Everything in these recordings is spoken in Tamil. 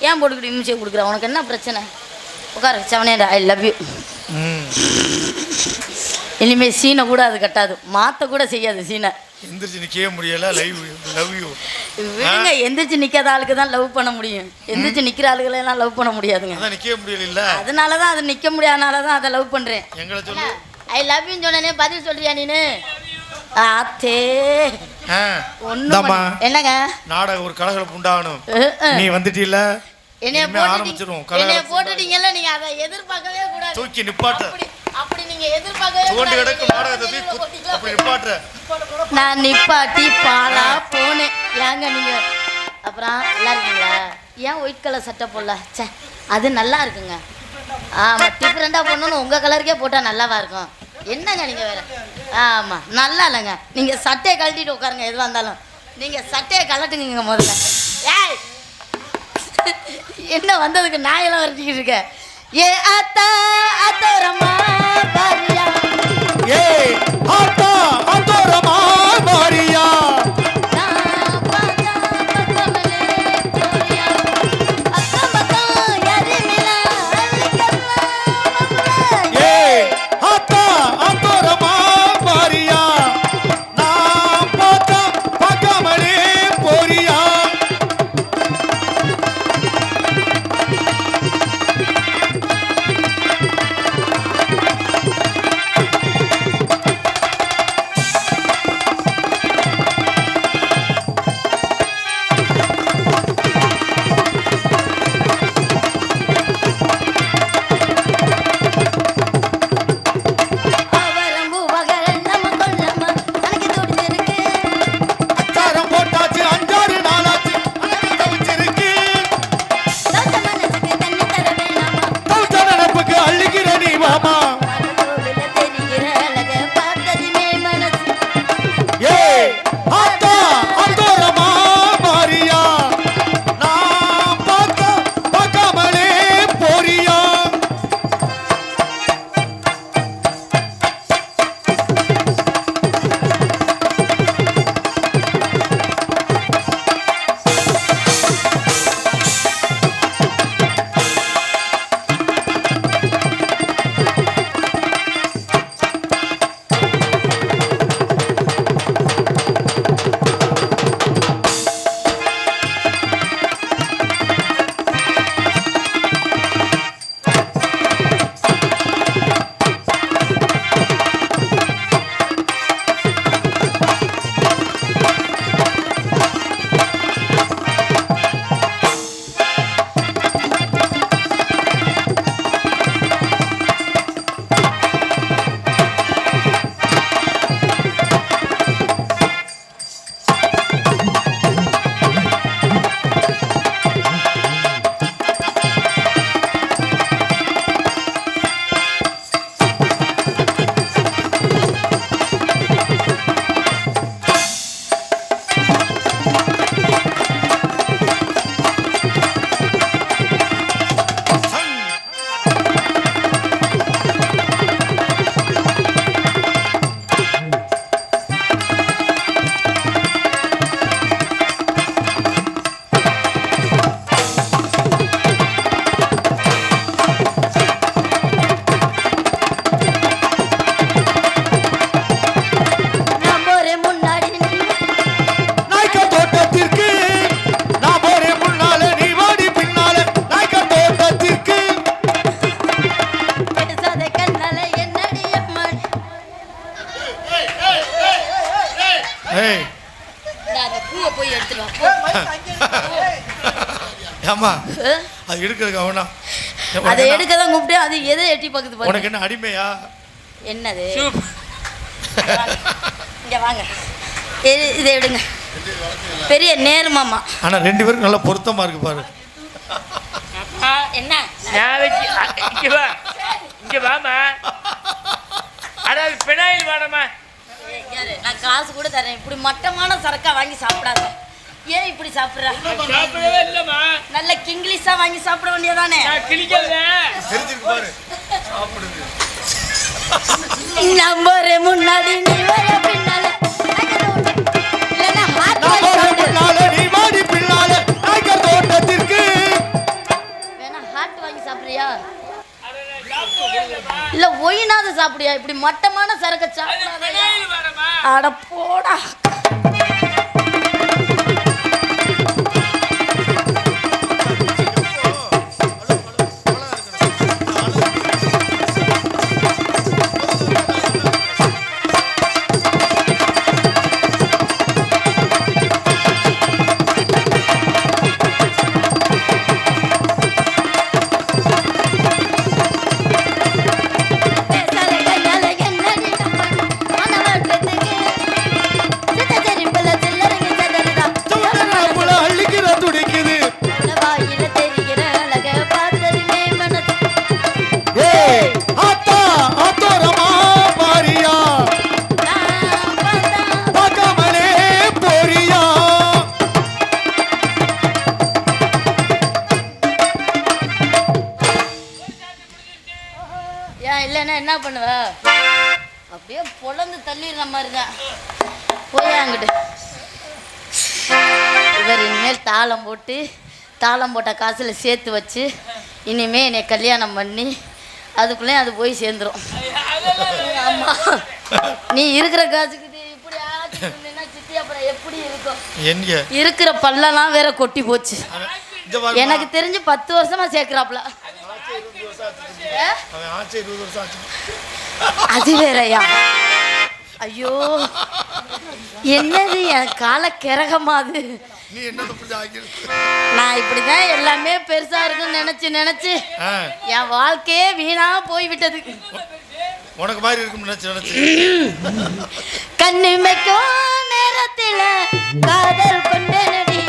ஏன் போட்டுக்கிட்டு இம்சையை கொடுக்குற? உனக்கு என்ன பிரச்சனை? உட்கார செவனேடா. I love you. இனிமேல் சீனை கூட அது கட்டாது, மாற்ற கூட செய்யாது சீனை. எந்திரிச்சு நிற்கவே முடியல. லவ் யூ விடுங்க. எந்திரிச்சு நிற்காத ஆளுக்கு தான் லவ் பண்ண முடியும். எந்திரிச்சு நிற்கிற ஆளுகளெல்லாம் லவ் பண்ண முடியாதுங்க. அதான் நிற்கவே முடியல. அதனால தான் அது நிற்க முடியாதனால தான் அதை லவ் பண்ணுறேன். எங்களை சொல்லு. ஐ லவ் யூன்னு சொன்னே பதில் சொல்றியா நீனு? ஆத்தே ஒண்ணுமா என்னங்க நாடகம் ஒரு கலகலப்பு உண்டாகணும். நீ வந்துட்டீல்ல, என்னைய போட்டுட்டீங்கல்ல, நீங்க அதை எதிர்பார்க்கவே கூடாது. தூக்கி நிப்பாட்ட. அப்படி நீங்க எதிர்பார்க்கவே தோண்டி கிடக்கு நாடகத்தை அப்படி நிப்பாட்ட. நான் நிப்பாட்டி பாலா போனேன். ஏங்க நீங்க அப்புறம் நல்லா இருக்கீங்களா? ஏன் ஒயிட் கலர் சட்டை போடல? சே, அது நல்லா இருக்குங்க. ஆமாம், டிஃப்ரெண்டாக போடணும்னு உங்கள் கலருக்கே போட்டால் நல்லாவா இருக்கும்? என்னங்க நீங்கள் வேறு? ஆமாம், நல்லா இல்லைங்க. நீங்கள் சட்டையை கழட்டிட்டு உட்காருங்க. எதுவாக இருந்தாலும் நீங்கள் சட்டையை கழட்டுங்க முதல்ல. ஏய், என்ன வந்ததுக்கு நாயெல்லாம் வரைச்சிக்கிட்டு இருக்க? ஏ ஆத்தா அத்தோரமா பாரியா, ஏ ஆத்தா அத்தோரமா பாரியா, ஆமா அது எடுக்கிறதுக்கு அவனா அதை எடுக்க தான் கூப்பிட்டு அது எதை எட்டி பக்கத்து போய் உனக்கு என்ன அடிமையா என்னது இங்க வாங்க இதை எடுங்க பெரிய நேர்மாமா ஆனா ரெண்டு பேரும் நல்ல பொருத்தமா இருக்கு பாரு என்ன இங்க வா இங்க வாமா அட பினாயில் வாடமா நான் காசு கூட தரேன் இப்படி மட்டமான சரக்கா வாங்கி சாப்பிடாத ஏன் இப்படி சாப்பிடுற? சாப்பிடவே இல்லம்மா. நல்ல கிங்கிலீஷா வாங்கி சாப்பிட வேண்டியதானே? நான் கிழிக்கல. தெரிஞ்சிருக்கு பாரு சாப்பிடுது. நம்பர் முன்னாடி நீ வர பின்னால இல்லனா ஹார்ட் பின்னால நீ வாடி பின்னால டைகர் தோட்டத்திற்கு. வேணா ஹார்ட் வாங்கி சாப்பிடுறியா? இல்ல ஒயினாவது சாப்பிடுறியா? இப்படி மட்டமான சரக்கு சாப்பிடாதயா. அட போடா. என்ன பண்ணுவ? அப்படியே பொழந்து தள்ளிடுற மாதிரி தான். போய் அங்கிட்டு இவர் இனிமேல் தாளம் போட்ட காசில் சேர்த்து வச்சு இனிமே என்னை கல்யாணம் பண்ணி அதுக்குள்ளே அது போய் சேர்ந்துடும். ஆமாம், நீ இருக்கிற காசுக்கு இப்படி ஆச்சுன்னா சித்தி அப்புறம் எப்படி இருக்கும்? இருக்கிற பல்லெல்லாம் வேற கொட்டி போச்சு. எனக்கு தெரிஞ்சு 10 வருஷமா சேர்க்கிறாப்ல. அது வேறயா? ஐயோ, என்னது என் கால கிறகமாது. நான் இப்படிதான் எல்லாமே பெருசா இருக்குன்னு நினைச்சு என் வாழ்க்கையே வீணா போய் விட்டது. உனக்கு மாதிரி இருக்கும் நினைச்சு கண்ணிமைக்கும் நேரத்தில் காதல் கொண்டனடி.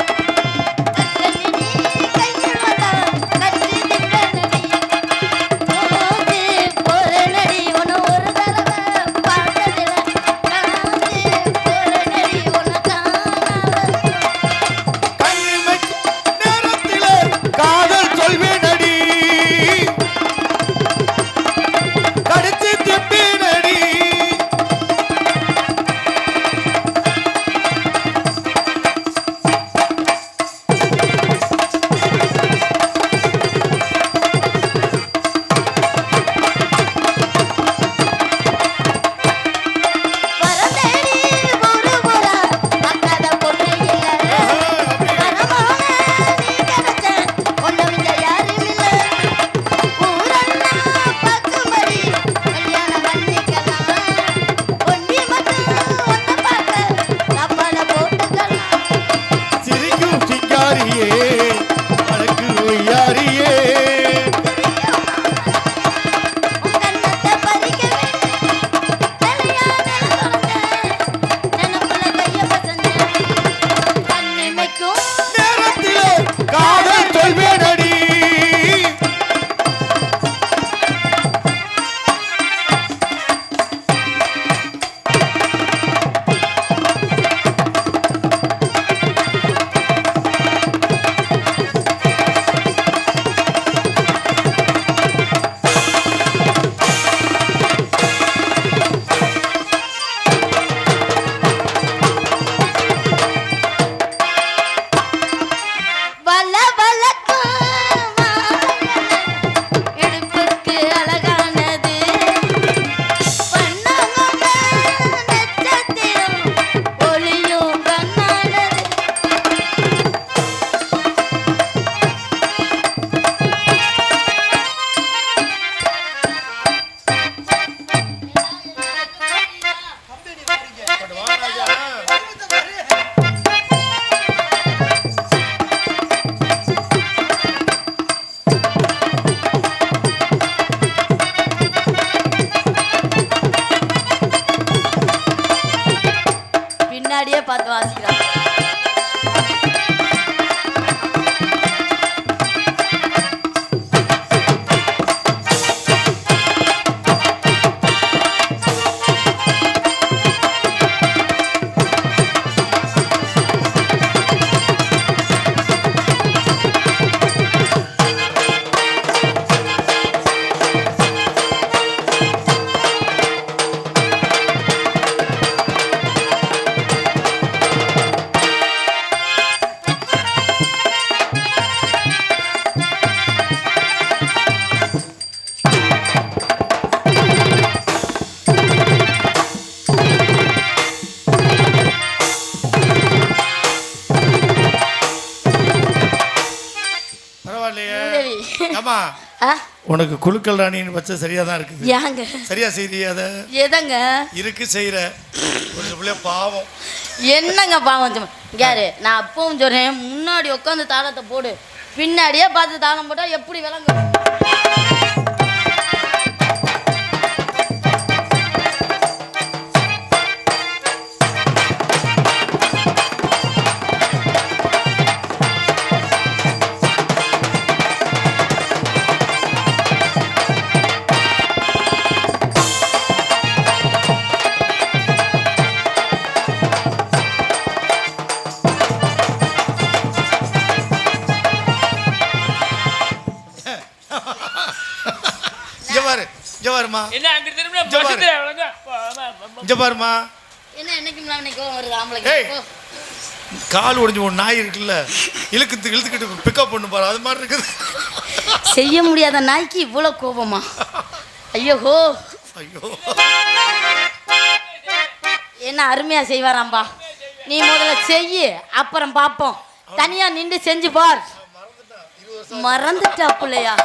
ஆமா ஆ? உனக்கு குழுக்கள் ராணின்னு வச்ச சரியா தான் இருக்குது. ஏங்க சரியா செய்யறியா அத? எதங்க இருக்கு செய்யற ஒரு பிள்ளை பாவம். என்னங்க பாவம் யாரு? நான் அப்பவும் சொல்றேன், முன்னாடி உட்காந்து தாளத்தை போடு, பின்னாடியே பார்த்து தாளம் போட்டா எப்படி விளங்கும்? என்ன அங்க திரும்ப பஸ்ல வளங்க இங்க பாருமா. என்ன என்னைக்கு கோவம் வருது ஆம்பளைக்கு? கால் ஒடிஞ்சு ஒரு நாய் இருக்குல்ல, இழுத்துக்கிட்டு பிக்கப் பண்ணு பாரு, அது மாதிரி இருக்குது. செய்ய முடியாத நாய்க்கு இவ்வளவு கோபமா? ஐயோ ஐயோ, என்ன அருமையா செய்வாராம்பா. நீ முதல்ல செய்யி, அப்புறம் பாப்போம். தனியா நின்று செஞ்சு பார். மறந்துட்டா பிள்ளையா?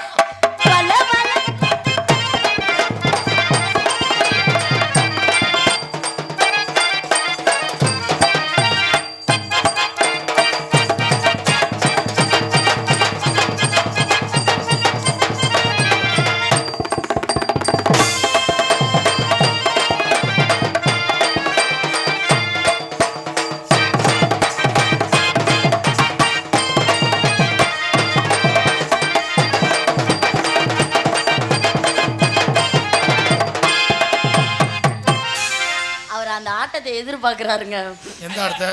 அந்த ஆட்டத்தை எதிர்பார்க்கிறாருங்க. எந்த ஆட்டத்தை?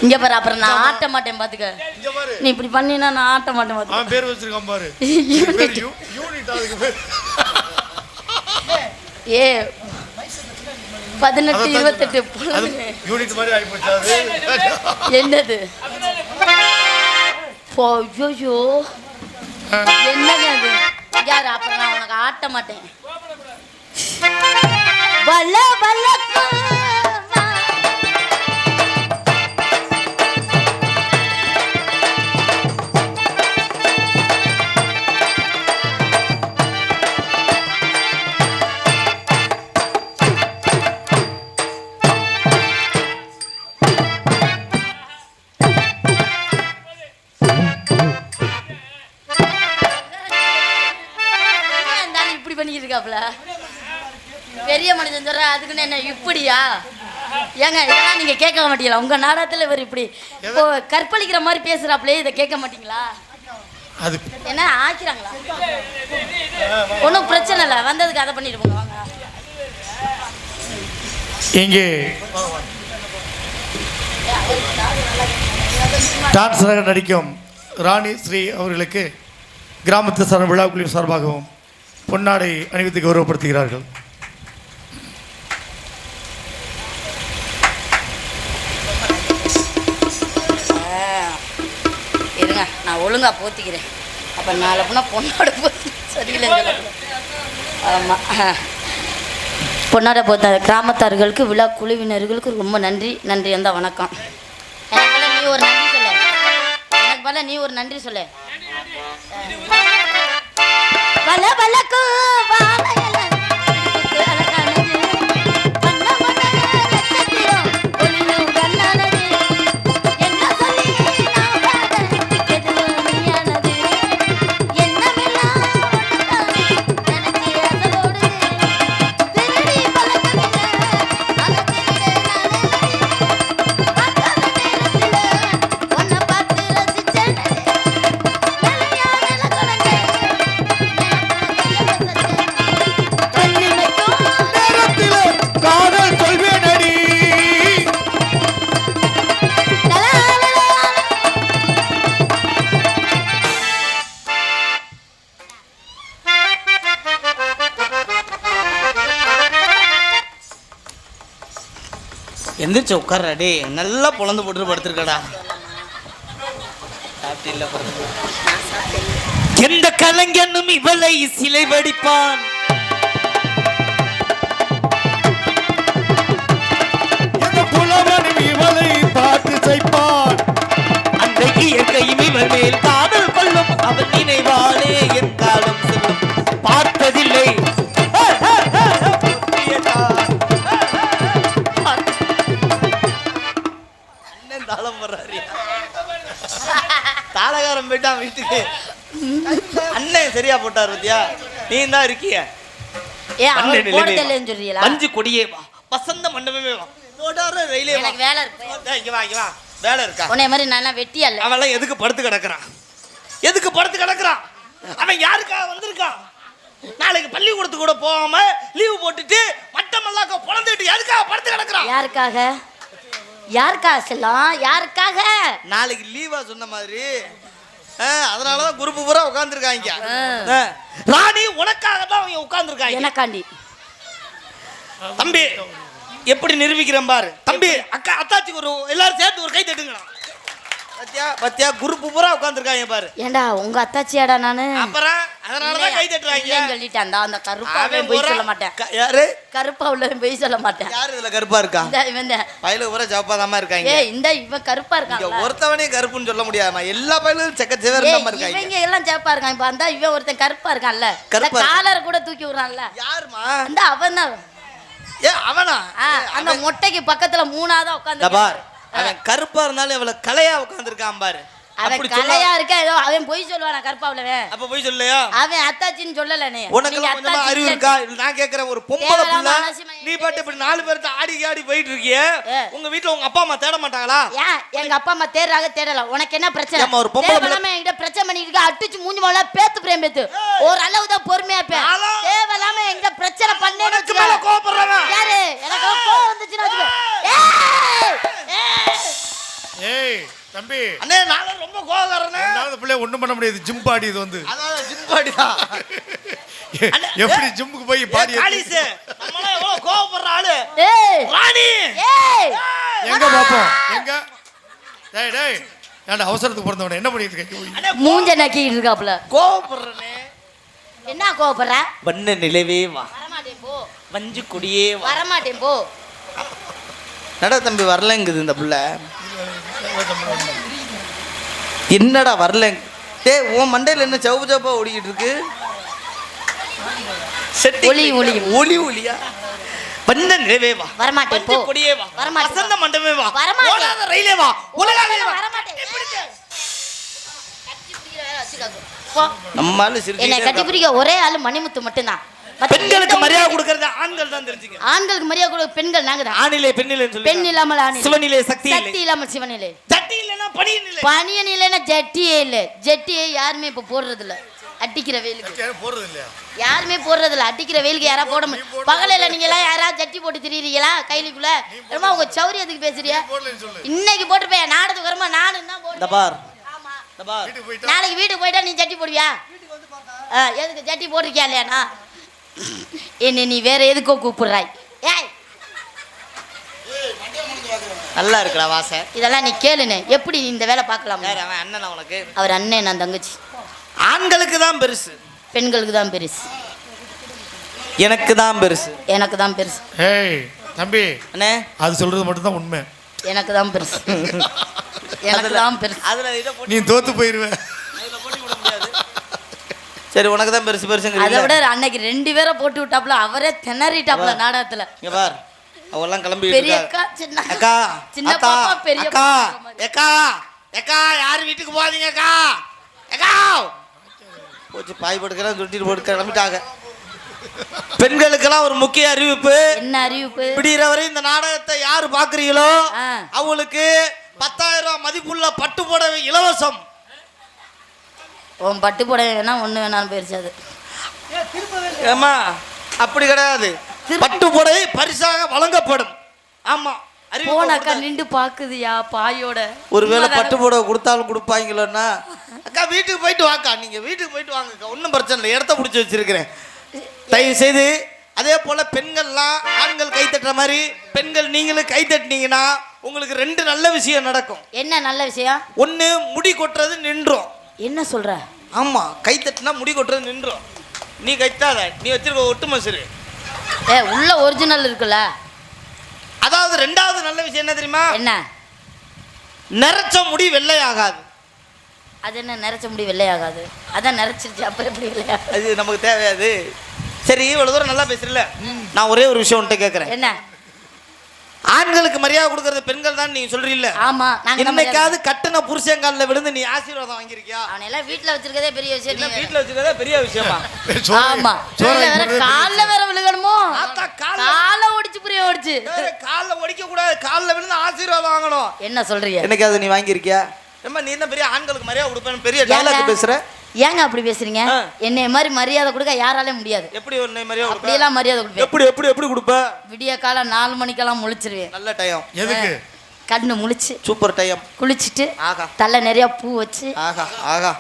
இங்க பாரு, அப்புறம் நான் ஆட்ட மாட்டேன் பாத்துக்க. நீ இப்படி பண்ணினா நான் ஆட்ட மாட்டேன் பாத்துக்க. அவன் பேர் வச்சிருக்கான் பாரு, யூனிட். அதுக்கு பேர் ஏ 18 28 யூனிட் மாதிரி ஆகி போச்சு. என்னது? ஐயோ என்னங்க அது? யாரு? அப்புறம் நான் உனக்கு ஆட்ட மாட்டேன். வல்ல வல்லக்கு இப்படி பண்ணிட்டு இருக்காப்ல பெரிய மனுஷன் சொல்ற. அதுக்குன்னு என்ன இப்படியா? ஏங்க இதெல்லாம் நீங்க கேட்க மாட்டீங்களா? உங்க நாடகத்துல இவர் இப்படி கற்பழிக்கிற மாதிரி பேசுறாப்லே, இதை கேட்க மாட்டீங்களா? அது என்ன ஆக்கிறாங்களா? ஒன்றும் பிரச்சனை இல்லை, வந்ததுக்கு அதை பண்ணிட்டு போங்க. வாங்க. இங்கே டான்ஸராக நடிக்கும் ராணி ஸ்ரீ அவர்களுக்கு கிராமத்து சார்ந்த விழாக்குழுவின் சார்பாகவும் பொன்னாடை அணிவித்து கௌரவப்படுத்துகிறார்கள். இருங்க, நான் ஒழுங்கா போத்திக்கிறேன். அப்போ நாளை போனால் பொன்னாடை போத்தி சரியில்லைங்க. ஆமாம், பொன்னாடை போத்த கிராமத்தார்களுக்கு விழா குழுவினர்களுக்கு ரொம்ப நன்றி. நன்றி அந்த வணக்கம். எனக்கு போல நீ ஒரு நன்றி சொல்ல. எனக்கு போல நீ ஒரு நன்றி சொல்ல. வல வலக்கு வாழையல எந்திரிச்சு உட்கார்றா. டே நல்லா பொழந்து போட்டு படுத்துருக்கடா. எந்த கலைஞனும் இவளை சிலை வடிப்பான், புலவனும் இவளை பாட்டு செய்ப்பான், அந்த இயற்கையும் இவள் தாளம் போடுறாரு. தாளகாரம் போயிட்டான் வீட்டுக்கு. அண்ணன் சரியா போட்டார் பத்தியா? நீ தான் இருக்கிய. மஞ்சு கொடியே வா, வசந்த மண்டபமே வா, ஓடார ரயிலே வா. எனக்கு வேலை இருக்கு. இங்க வா, இங்க வா. வேலை இருக்கா? உன்னை மாதிரி நான் வெட்டியா இல்ல. அவன் எதுக்கு படுத்து கிடக்குறான்? எதுக்கு படுத்து கிடக்குறான்? அவன் யாருக்காக வந்திருக்கான்? நாளைக்கு பள்ளிக்கூடத்துக்கு கூட போகாம லீவு போட்டுட்டு மட்டமெல்லாம் பொழந்துட்டு எதுக்காக படுத்து கிடக்குறான்? யாருக்காக? யாருக்காக செல்லம்? யாருக்காக? நாளைக்கு லீவா சொன்ன மாதிரி. அதனாலதான் குரூப் பூரா உட்கார்ந்துருக்காங்க. ராணி உனக்காக தான் அவங்க உட்கார்ந்துருக்காங்க. எனக்காண்டி. தம்பி எப்படி நிரூபிக்கிறேன் பாரு. தம்பி அக்கா அத்தாச்சிக்கு ஒரு எல்லாரும் சேர்த்து ஒரு கை தட்டுங்களா. பத்தியா பத்தியா குரூப் பூரா உட்கார்ந்துருக்காங்க பாரு. ஏண்டா உங்க அத்தாச்சியாடா நானு? அப்புறம் அதனாலதான் கை தட்டுறாங்க. சொல்லிட்டேன் அந்த கருப்பா போய் சொல்ல மாட்டேன். யாரு கருப்பா உள்ள போய் சொல்ல மாட்டேன். யாரு இதுல கருப்பா இருக்கா? இவன் பையில ஊரா ஜப்பாதாம இருக்காங்க. ஏய் இந்த இவன் கருப்பா இருக்கான். ஒருத்தவனே கருப்புன்னு சொல்ல முடியாதுமா. எல்லா பையிலும் செக்க செவர்னமா இருக்காங்க. இவங்க எல்லாம் சேப்பா இருக்கான். இப்ப அந்த இவன் ஒருத்தன் கருப்பா இருக்கான்ல, காலர் கூட தூக்கி விடுறான்ல. யாருமா? அந்த அவன் தான். ஏ அவனா? அந்த மொட்டைக்கு பக்கத்துல மூணாவதா உட்கார்ந்து பார். அவன் கருப்பா இருந்தாலும் இவ்வளவு கலையா உட்கார்ந்திருக்கான் பாரு. அவன் கலையா இருக்க ஏதோ அவன் பொய் சொல்லுவானா கருப்பா உள்ளவன்? அப்ப பொய் சொல்லலையா? அவன் அத்தாச்சின்னு சொல்லல. நீ உனக்கு கொஞ்சமா அறிவு இருக்கா? நான் கேக்குறேன், ஒரு பொம்பளை புள்ள நீ பாட்டு இப்படி 4 பேர்த்த ஆடி போயிட்டு இருக்கியே, உங்க வீட்ல உங்க அப்பா அம்மா தேட மாட்டாங்களா? ஏன் எங்க அப்பா அம்மா தேடுறாங்க, தேடல. உனக்கு என்ன பிரச்சனை? நம்ம ஒரு பொம்பளை புள்ள என்கிட்ட பிரச்சனை பண்ணிட்டு இருக்க. அடிச்சு மூஞ்சி மேல பேத்து பிரேம் பேத்து ஒரு அளவு தான் பொறுமையா பே. தேவலாம என்கிட்ட பிரச்சனை பண்ணேன்னு எனக்கு மேல கோபப்படுறவன் யாரு? எனக்கு கோவம் வந்துச்சுன்னா ஏய் தம்பி அண்ணே நான் ரொம்ப கோவக்காரனே. அந்த பிள்ளை ஒண்ணும் பண்ண முடியாது. ஜிம் பாடி இது வந்து. அதான் ஜிம் பாடி தான். எப்படி ஜிம்முக்கு போய் பாடி காலிஸ் நம்மள எவ்வளவு கோவப்படுற ஆளு. ஏய் ராணி ஏய் எங்க பாப்போம் எங்க? டேய் டேய் நான் அவசரத்துக்கு பிறந்தவனே என்ன பண்ணிட்டு இருக்க? மூஞ்ச நக்கிட்டு இருக்காப்ல. கோவப்படுறனே. என்ன கோவப்படுற? வண்ண நிலவே வா, வரமாட்டேன் போ. வஞ்சு கொடியே வா. வரமாட்டேன் போ. நட தம்பி வரலங்குது இந்த புள்ள. என்னடா வரல? டேய் உன் மண்டையில என்ன சவுப்பு சவுப்பா ஓடிக்கிட்டு இருக்கு? ஒளி ஒளி ஒளி ஒளியா? வண்ண நிலவே வா, வரமாட்டேன் போ. கொடியே வா, வரமாட்டேன். வசந்த மண்டபமே வா, வரமாட்டேன். ஓடாத ரயிலே வா, உலகாவே வா. வரமாட்டேன். போ. நம்மால சிரிச்சு என்னை கட்டி பிடிக்க ஒரே ஆளு மணிமுத்து மட்டும்தான். பெண்களுக்கு மரியாதை கொடுக்கறது ஆண்கள் தான் தெரிஞ்சுங்க. ஆண்களுக்கு மரியாதை கொடுக்க பெண்கள் நாங்க தான். ஆணிலே பெண்ணிலே சொல்லு. பெண் இல்லாமல் ஆணி. சிவனிலே சக்தி இல்லை. சக்தி இல்லாமல் சிவனிலே. சக்தி இல்லைன்னா பணியன் இல்லை. பனியன் இல்லைன்னா ஜட்டியே இல்லை. ஜட்டியே யாருமே இப்ப போடுறது இல்ல. அடிக்கிற வெயிலுக்கு போறது இல்லையா? யாருமே போடுறது இல்ல. அடிக்கிற வெயிலுக்கு யாரா போட முடியும்? பகலையில நீங்க எல்லாம் யாராவது ஜட்டி போட்டு திரியிறீங்களா கைலிக்குள்ள? ரொம்ப உங்க சௌரியத்துக்கு பேசுறியா? இன்னைக்கு போட்டுப்பேன் நாடத்துக்கு வருமா நானும் தான் போடுறேன். பார் ஆமா பார். நாளைக்கு வீட்டுக்கு போயிட்டா நீ ஜட்டி போடுவியா? எதுக்கு ஜட்டி போட்டிருக்கியா இல்லையாண்ணா? என்ன நீ வேற எதுக்கோ கூப்பிடுறாய்? ஏய் நல்லா இருக்குடா வாசை. இதெல்லாம் நீ கேளுனே. எப்படி இந்த வேலை பார்க்கலாம்? யார் அவன்? அண்ணன் உனக்கு? அவர் அண்ணன், நான் தங்கச்சி. ஆண்களுக்கு தான் பெருசு, பெண்களுக்கு தான் பெருசு. எனக்கு தான் பெருசு. எனக்கு தான் பெருசு. ஏய் தம்பி அண்ணே அது சொல்றது மட்டும் தான் உண்மை. எனக்கு தான் பெருசு. எனக்கு தான் பெருசு. அதுல இத போட்டு நீ தோத்து போயிருவ. அதுல போட்டு விட முடியாது. சரி உனக்கு தான் பெருசு பெருசுங்க. அதை விட அன்னைக்கு 2 பேரை போட்டு விட்டாப்ல, அவரே திணறிட்டாப்ல நாடகத்துல. இங்க பார் அவெல்லாம் கிளம்பி பெரிய அக்கா சின்ன அக்கா சின்ன பாப்பா பெரிய அக்கா அக்கா அக்கா யார் வீட்டுக்கு போகாதீங்க அக்கா அக்கா போச்சு. பாய் படுக்கிறா தொட்டிட்டு போட்டு கிளம்பிட்டாங்க. பெண்களுக்கெல்லாம் ஒரு முக்கிய அறிவிப்பு. என்ன அறிவிப்பு? விடியறவரை இந்த நாடகத்தை யாரு பாக்குறீங்களோ ஆ. அவங்களுக்கு 10,000 ரூபாய் மதிப்புள்ள பட்டு புடவை இலவசம். உன் பட்டு புடவை வேணா ஒண்ணு வேணாலும் போயிருச்சு அது. ஏமா அப்படி கிடையாது. பட்டு புடவை பரிசாக வழங்கப்படும். ஆமா போனாக்கா நின்று பாக்குதுயா பாயோட. ஒருவேளை பட்டு புடவை கொடுத்தாலும் கொடுப்பாங்களோன்னா அக்கா வீட்டுக்கு போயிட்டு வாக்கா. நீங்க வீட்டுக்கு போயிட்டு வாங்கக்கா, ஒன்றும் பிரச்சனை இல்லை. இடத்த பிடிச்சி வச்சிருக்கிறேன். தயவு செய்து அதே போல பெண்கள்லாம் ஆண்கள் கை தட்டுற மாதிரி பெண்கள் நீங்களும் கை தட்டினீங்கன்னா உங்களுக்கு 2 நல்ல விஷயம் நடக்கும். என்ன நல்ல விஷயம்? ஒன்று முடி கொட்டுறது நின்றும். என்ன சொல்ற? ஆமா கை தட்டினா முடி கொட்டுறது நின்றும். நீ கைத்தாத, நீ வச்சிருக்க ஒட்டு மசுரு. உள்ள ஒரிஜினல் இருக்குல்ல. அதாவது 2வது நல்ல விஷயம் என்ன தெரியுமா? என்ன? நரைச்ச முடி வெள்ளை ஆகாது. அது என்ன நரைச்ச முடி வெள்ளையாகாது? அதான் நரைச்சிருச்சு, அப்புறம் எப்படி வெள்ளையாகாது? அது நமக்கு தேவையாது. சரி இவ்வளவு தூரம் நல்லா பேசுறல, நான் ஒரே ஒரு விஷயம் உன்கிட்ட கேட்கறேன். என்ன? ஆண்களுக்கு மரியாதை கொடுக்கறது பெண்கள் தான் நீங்க சொல்றீல்ல. ஆமா நாங்க தான் இன்னைக்காவது கட்டின புருஷன் காலில் விழுந்து நீ ஆசீர்வாதம் வாங்கியிருக்கியா? அவனை எல்லாம் வீட்ல வச்சிருக்கதே பெரிய விஷயம். என்ன வீட்டுல வச்சுக்கிறதே பெரிய விஷயமா? ஆமா கால்ல வேற விழுகணுமோ? ஆத்தா கால ஒடிச்சு புரிய ஒடிச்சு காலில் ஒடிக்க கூடாது, காலில் விழுந்து ஆசீர்வாதம் வாங்கணும். என்ன சொல்றீங்க? என்னைக்காவது நீ வாங்கியிருக்கியா? ஏம்மா நீ தான் பெரிய ஆண்களுக்கு மரியாதை கொடுப்பேன்னு பெரிய டயலாக் பேசுற. ஏங்க அப்படி பேசுறீங்க? என்னைய மாதிரி மரியாதை கொடுக்க யாராலே முடியாது. எப்படி ஒரு மரியாதை கொடுப்ப? அப்படியெல்லாம் மரியாதை கொடுப்பேன். எப்படி எப்படி எப்படி கொடுப்ப? விடிய காலம் 4 மணிக்கெல்லாம் முழிச்சிருவேன். நல்ல டைம். எதுக்கு? கண்ணு முழிச்சு சூப்பர் டைம். குளிச்சுட்டு ஆகா தலை நிறைய பூ வச்சு ஆகா ஆகா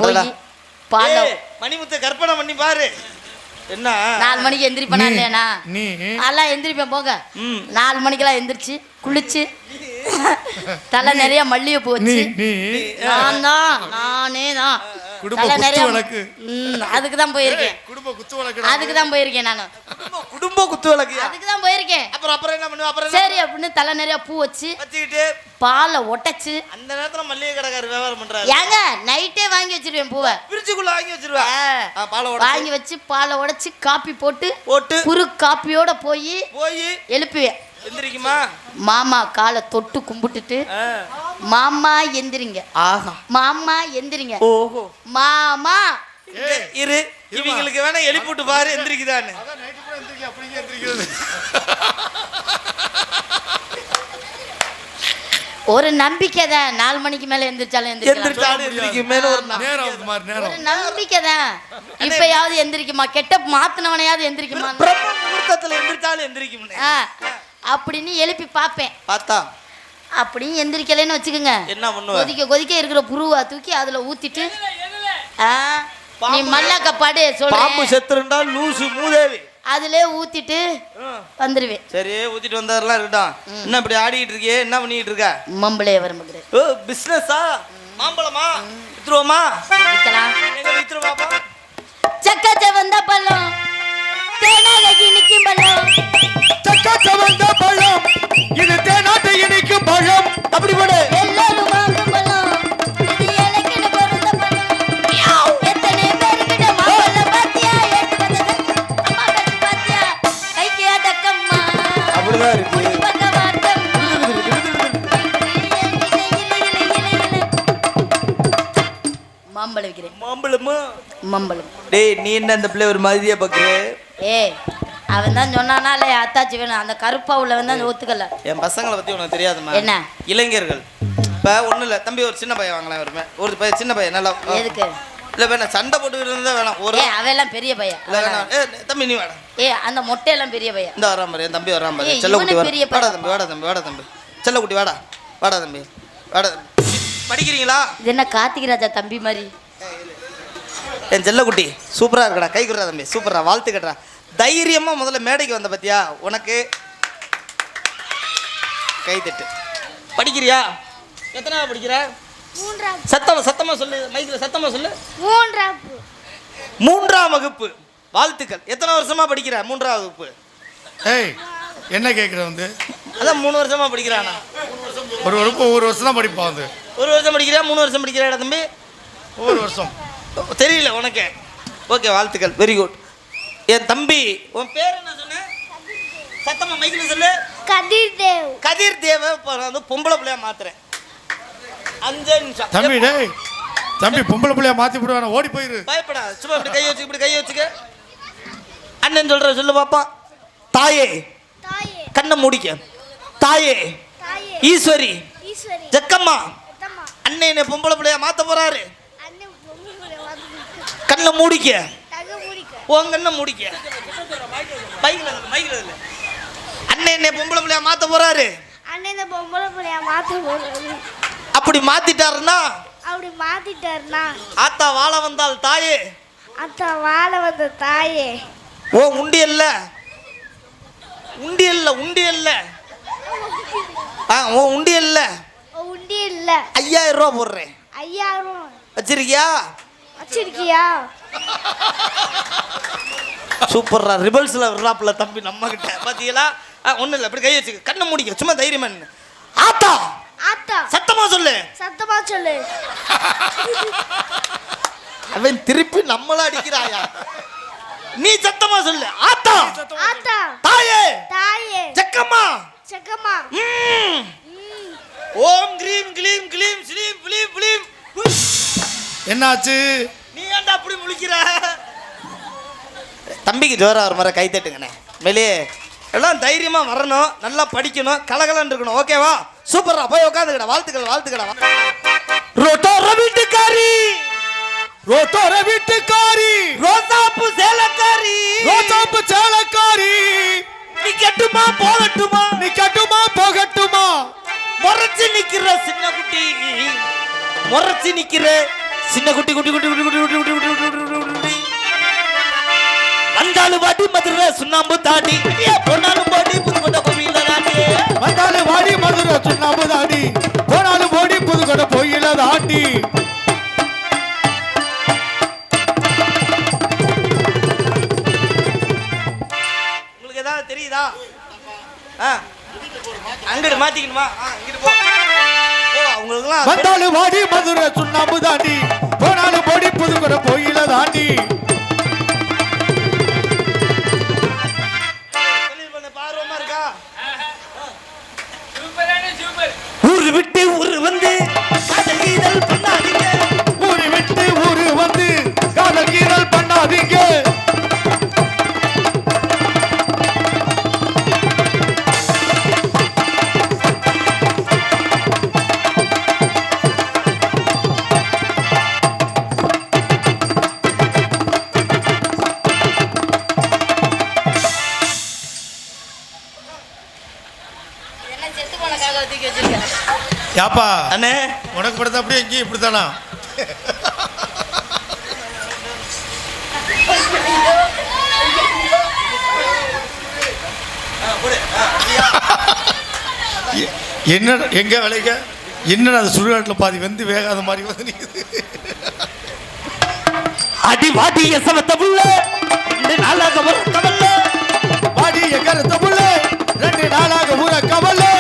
போய் பால் மணிமுத்து கற்பனை பண்ணி பாரு. என்ன 4 மணிக்கு எந்திரிப்பேனா இல்லையாண்ணா? நீ அதெல்லாம் எந்திரிப்பேன் போங்க. 4 மணிக்கெல்லாம் எந்திரிச்சு குளிச்சு தலை நிறைய மல்லிகை பூ நீ வச்சு நீ நானே தான் குடும்ப தலை நிறைய குத்து விளக்கு. அதுக்கு தான் போயிருக்கேன். குடும்ப குத்து வழக்கு. அதுக்கு தான் போயிருக்கேன் நானு. குடும்ப குத்து விளக்கு. அதுக்கு தான் போயிருக்கேன். அப்புறம் என்ன பண்ணுவ? அப்புறம் சரி அப்படின்னு தலை நிறைய பூ வச்சு வச்சுக்கிட்டு பாலை ஒட்டச்சு அந்த நேரத்துல மல்லிகை கடைக்காரர் வியாபாரம் பண்றாரு. ஏங்க நைட்டே வாங்கி வச்சிருவேன் பூவை. பிரிட்ஜுக்குள்ள வாங்கி வச்சிருவா. பாலை வாங்கி வச்சு பாலை உடைச்சு காப்பி போட்டு போட்டு குறு காப்பியோட போய் எழுப்புவேன். எந்திரிக்குமா? மாமா காலை தொட்டு கும்பிட்டுட்டு மாமா எந்திரிங்க, ஆஹா மாமா எந்திரிங்க, ஓஹோ மாமா இரு இவங்களுக்கு வேணா எழுப்பிட்டு பாரு எந்திரிக்குதான்னு. அதான் நைட் கூட எந்திரிக்க அப்படிங்க எந்திரிக்கிறது. ஒரு நம்பிக்கை தான். 4 மணிக்கு மேல எந்திரிச்சாலும் எந்திரிச்சாலும் எந்திரிக்கும் மேல ஒரு நேரம் மாதிரி நேரம். ஒரு நம்பிக்கை தான். இப்பயாவது எந்திரிக்குமா? கெட்ட மாத்தினவனையாவது எந்திரிக்குமா? பிரம்ம முகூர்த்தத்துல எந்திரிச்சாலும் எந்திரிக்கும் அப்படின்னு எழுப்பி பார்ப்பேன். பார்த்தா அப்படி எந்திரிக்கலைன்னு வச்சுக்கோங்க, என்ன பண்ணுவ? கொதிக்க கொதிக்க இருக்கிற புருவா தூக்கி அதுல ஊத்திட்டு நீ மல்லாக்க பாடு பாம்பு சொல்ல செத்துருண்டா லூசு மூதேவி அதுல ஊத்திட்டு வந்துருவேன். சரி ஊத்திட்டு வந்ததெல்லாம் இருக்கட்டும். என்ன இப்படி ஆடிட்டு இருக்கியே? என்ன பண்ணிட்டு இருக்க? மம்பளே வரம்புகிறேன். ஓ பிசினஸா? மாம்பழமா வித்துருவோமா? விக்கலாம். எங்க வித்துருவாப்பா? சக்கச்ச வந்த பழம் தேனாகி நிக்கும் பழம், சக்காச்ச வந்த பழம் இது தேனாட்டை இனிக்கும் பழம். அப்படி போடு. எல்லாரும் வாங்கும் பழம் இது எனக்குன்னு பிறந்த பழம். எத்தனை பேருக்கிட்ட மாம்பழம் பாத்தியா? அம்மா கட்டி பாத்தியா? கைக்கு அடக்கம்மா அப்படிதான் இருக்கு. மாம்பழம் வைக்கிறேன். மாம்பழமா? மாம்பழம். டேய் நீ என்ன அந்த பிள்ளை ஒரு மாதிரியா பாக்குற? ஏய் அவன் தான் சொன்னானா இல்லை அத்தாச்சி வேணும். அந்த கருப்பா உள்ள வந்து அந்த ஒத்துக்கல. என் பசங்களை பத்தி உனக்கு தெரியாதுமா? என்ன? இளைஞர்கள் இப்ப ஒண்ணும் இல்ல தம்பி, ஒரு சின்ன பையன் வாங்கலாம். வருமே ஒரு பையன், சின்ன பையன் நல்லா. எதுக்கு? இல்ல வேணாம், சண்டை போட்டு இருந்தா வேணாம். ஒரு அவெல்லாம் பெரிய பையன். இல்ல வேணாம். தம்பி நீ வாடா. அந்த மொட்டையெல்லாம் பெரிய பையன். இந்த வரான் பாரு, என் தம்பி வரான் பாரு. ஏய், செல்லக்குட்டி இவனே பெரிய வாடா பையன். தம்பி, வாடா தம்பி, வாடா தம்பி. செல்லக்குட்டி வாடா, வாடா தம்பி, வாடா. படிக்கிறீங்களா? இது என்ன கார்த்திக் ராஜா தம்பி மாதிரி? என் செல்லக்குட்டி சூப்பரா இருக்கடா. கை கொடுறா தம்பி, சூப்பரா, வாழ்த்துக்கடா. தைரியமா முதல்ல மேடைக்கு வந்த பத்தியா, உனக்கு கை தட்டு. படிக்கிறியா? எத்தனாவது படிக்கிற? சத்தமா சொல்லு, மைக்கில் சத்தமா சொல்லு. 3ஆம் வகுப்பு. வாழ்த்துக்கள். எத்தனை வருஷமா படிக்கிற? 3ஆம் வகுப்பு. ஏய் என்ன கேட்குற வந்து? அதான் 3 வருஷமா படிக்கிறானா? ஒரு வருஷம் தான் படிப்பா வந்து. 1 வருஷம் படிக்கிறியா? 3 வருஷம் படிக்கிறாடா தம்பி? 1 வருஷம். தெரியல உனக்கு. ஓகே வாழ்த்துக்கள், வெரி குட். என் தம்பி, உன் பேர் என்ன சொன்ன? சத்தமா மைக்கில் சொல்லு. கதிர்தேவ். கதிர்தேவ வந்து பொம்பளை பிள்ளையா மாத்துறேன். 5 நிமிஷம். தம்பி டேய் தம்பி பொம்பளை பிள்ளையா மாற்றி விடுவான, ஓடி போயிரு. பயப்படா, சும்மா இப்படி கை வச்சுக்க. அண்ணன் சொல்ற சொல்லு பாப்பா. தாயே கண்ணை மூடிக்க. தாயே ஈஸ்வரி ஜக்கம்மா அண்ணன் என்ன பொம்பளை பிள்ளையா மாத்த போறாரு. கண்ணை மூடிக்க. உன் கண்ணை மூடிக்க. அண்ணன் என்ன பொம்பளை பிள்ளையா மாத்த போறாரு. அப்படி மாத்திட்டாருன்னா ஆத்தா வாழ வந்தால் தாயே. ஓ உண்டியல்ல ஓ உண்டியல்ல 5000 ரூபா போடுறேன். வச்சிருக்கியா? சூப்பர்ரா. ரிபல்ஸ்ல விடுறாப்புல தம்பி நம்ம கிட்ட. பாத்தீங்களா? ஒண்ணும் இல்ல, இப்படி கை வச்சுக்க. கண்ணை மூடிக்க, சும்மா தைரியமா நின்னு. ஆத்தா சத்தமா சொல்லு. அவன் திருப்பி நம்மள அடிக்கிறாயா? நீ சத்தமா சொல்லு. ஆத்தா தாயே ஜக்கம்மா செக்கம்மா. ஓம் கிரீம் கிளீம் கிளீம் ஸ்லீம் பிளீம் பிளீம். என்னாச்சு? நீ ஏன்டா அப்படி முழிக்கிற? தம்பிக்கு ஜோரா ஒரு மாதிரி கை தட்டுங்கண்ணே. மேலே எல்லாம் தைரியமா வரணும், நல்லா படிக்கணும், கலகலன்னு இருக்கணும். ஓகேவா? சூப்பரா போய் உட்காந்துக்கடா. வாழ்த்துக்கள் வாழ்த்துக்கடா. ரோட்டோர வீட்டுக்காரி, ரோட்டோர வீட்டுக்காரி, ரோசாப்பு சேலக்காரி, ரோசாப்பு சேலக்காரி, நீ கட்டுமா போகட்டுமா, நீ கட்டுமா போகட்டுமா, முறைச்சு நிக்கிற சின்ன குட்டி, முறைச்சு நிக்கிற சின்ன குட்டி குட்டி குட்டி குட்டி குட்டி குட்டி குட்டி குட்டி குட்டி குட்டி. வந்தாலும் வாடி மதுரை சுண்ணாம்பு தாண்டி, பொன்னாலும் பாடி புதுக்கோட்டை கோவில தாண்டி, வந்தாலும் வாடி மதுரை சுண்ணாம்பு தாண்டி, போனாலும் போடி புதுக்கோட்டை கோயில தாண்டி. உங்களுக்கு ஏதாவது தெரியுதா? அங்கிட்டு மாத்திக்கணுமா? இங்கிட்டு போ. அவங்களுக்குலாம் வந்தாலும் வாடி மதுரை சுண்ணாம்பு தாண்டி, போனாலும் போடி புதுக்கோட்டை கோயில தாண்டி. பார்வமா இருக்கா? சூப்பர். ஊரு விட்டு ஊரு வந்து காதல் கீதல் பண்ணாதீங்க, ஊரு விட்டு ஊரு வந்து காதல் கீதல் பண்ணாதீங்க. என்ன செத்து போன காக தூக்கி வச்சிருக்கேன். யாப்பா அண்ணே உனக்கு படுத்த அப்படியே இங்கேயும் இப்படித்தானா? என்ன எங்க விளைக்க என்னடா அது சுடுகாட்டில் பாதி வந்து வேகாத மாதிரி வந்து நிக்குது. அடி வாடி எசவத்த புள்ள, 2 நாளாக ஒரு கவல்ல, வாடி எக்கரத்த புள்ள, 2 நாளாக ஊர கவலை.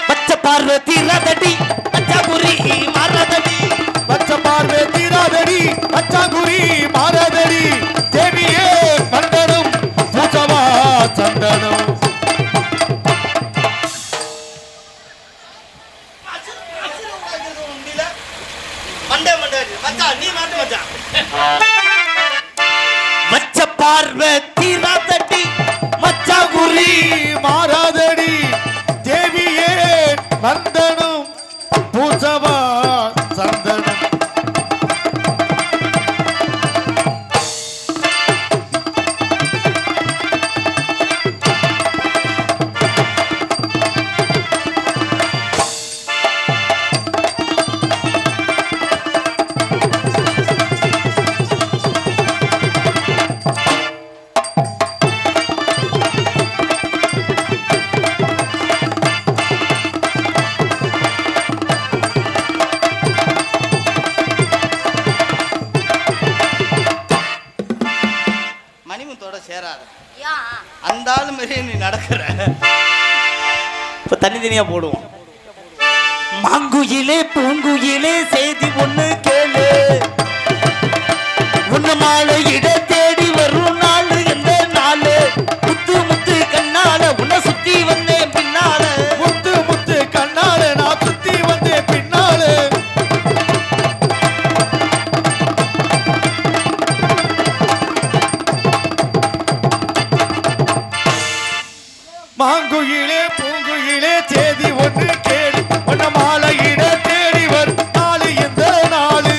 பச்சை பார்வை தீராதடி, பச்சை குறி மாறாதடி, பச்சை பார்வை தீராதடி, பச்சாங்குடி மாறாதடி, தேவியே கண்டனும் பூசவா சந்தனம். மண்டே மண்டே மச்சான் நீ மாட்டு மச்சான். பச்சை பார்வை தீராதடி, மச்சா குறி மாறாதடி, தேவியே வந்தனும் பூசவா சந்தனம். மணிமுத்தோட சேராத, யா அந்த ஆளு மாதிரியே நீ நடக்கிற. இப்ப தனித்தனியா போடுவோம். மாங்குயிலே பூங்குயிலே செய்தி ஒண்ணு கேளு, உன்ன மாலை இட தேடி வரும் நாள் எந்த நாள், முத்து முத்து கண்ணால உன்னை சுத்தி வந்தேன் பின்னால, முத்து முத்து கண்ணால நான் சுத்தி வந்தேன் பின்னால. மாங்குயிலே பூங்குயிலே தேதி ஒன்று கேடு, உன்ன மாலையிட தேடி வரும் நாளு எந்த நாளு.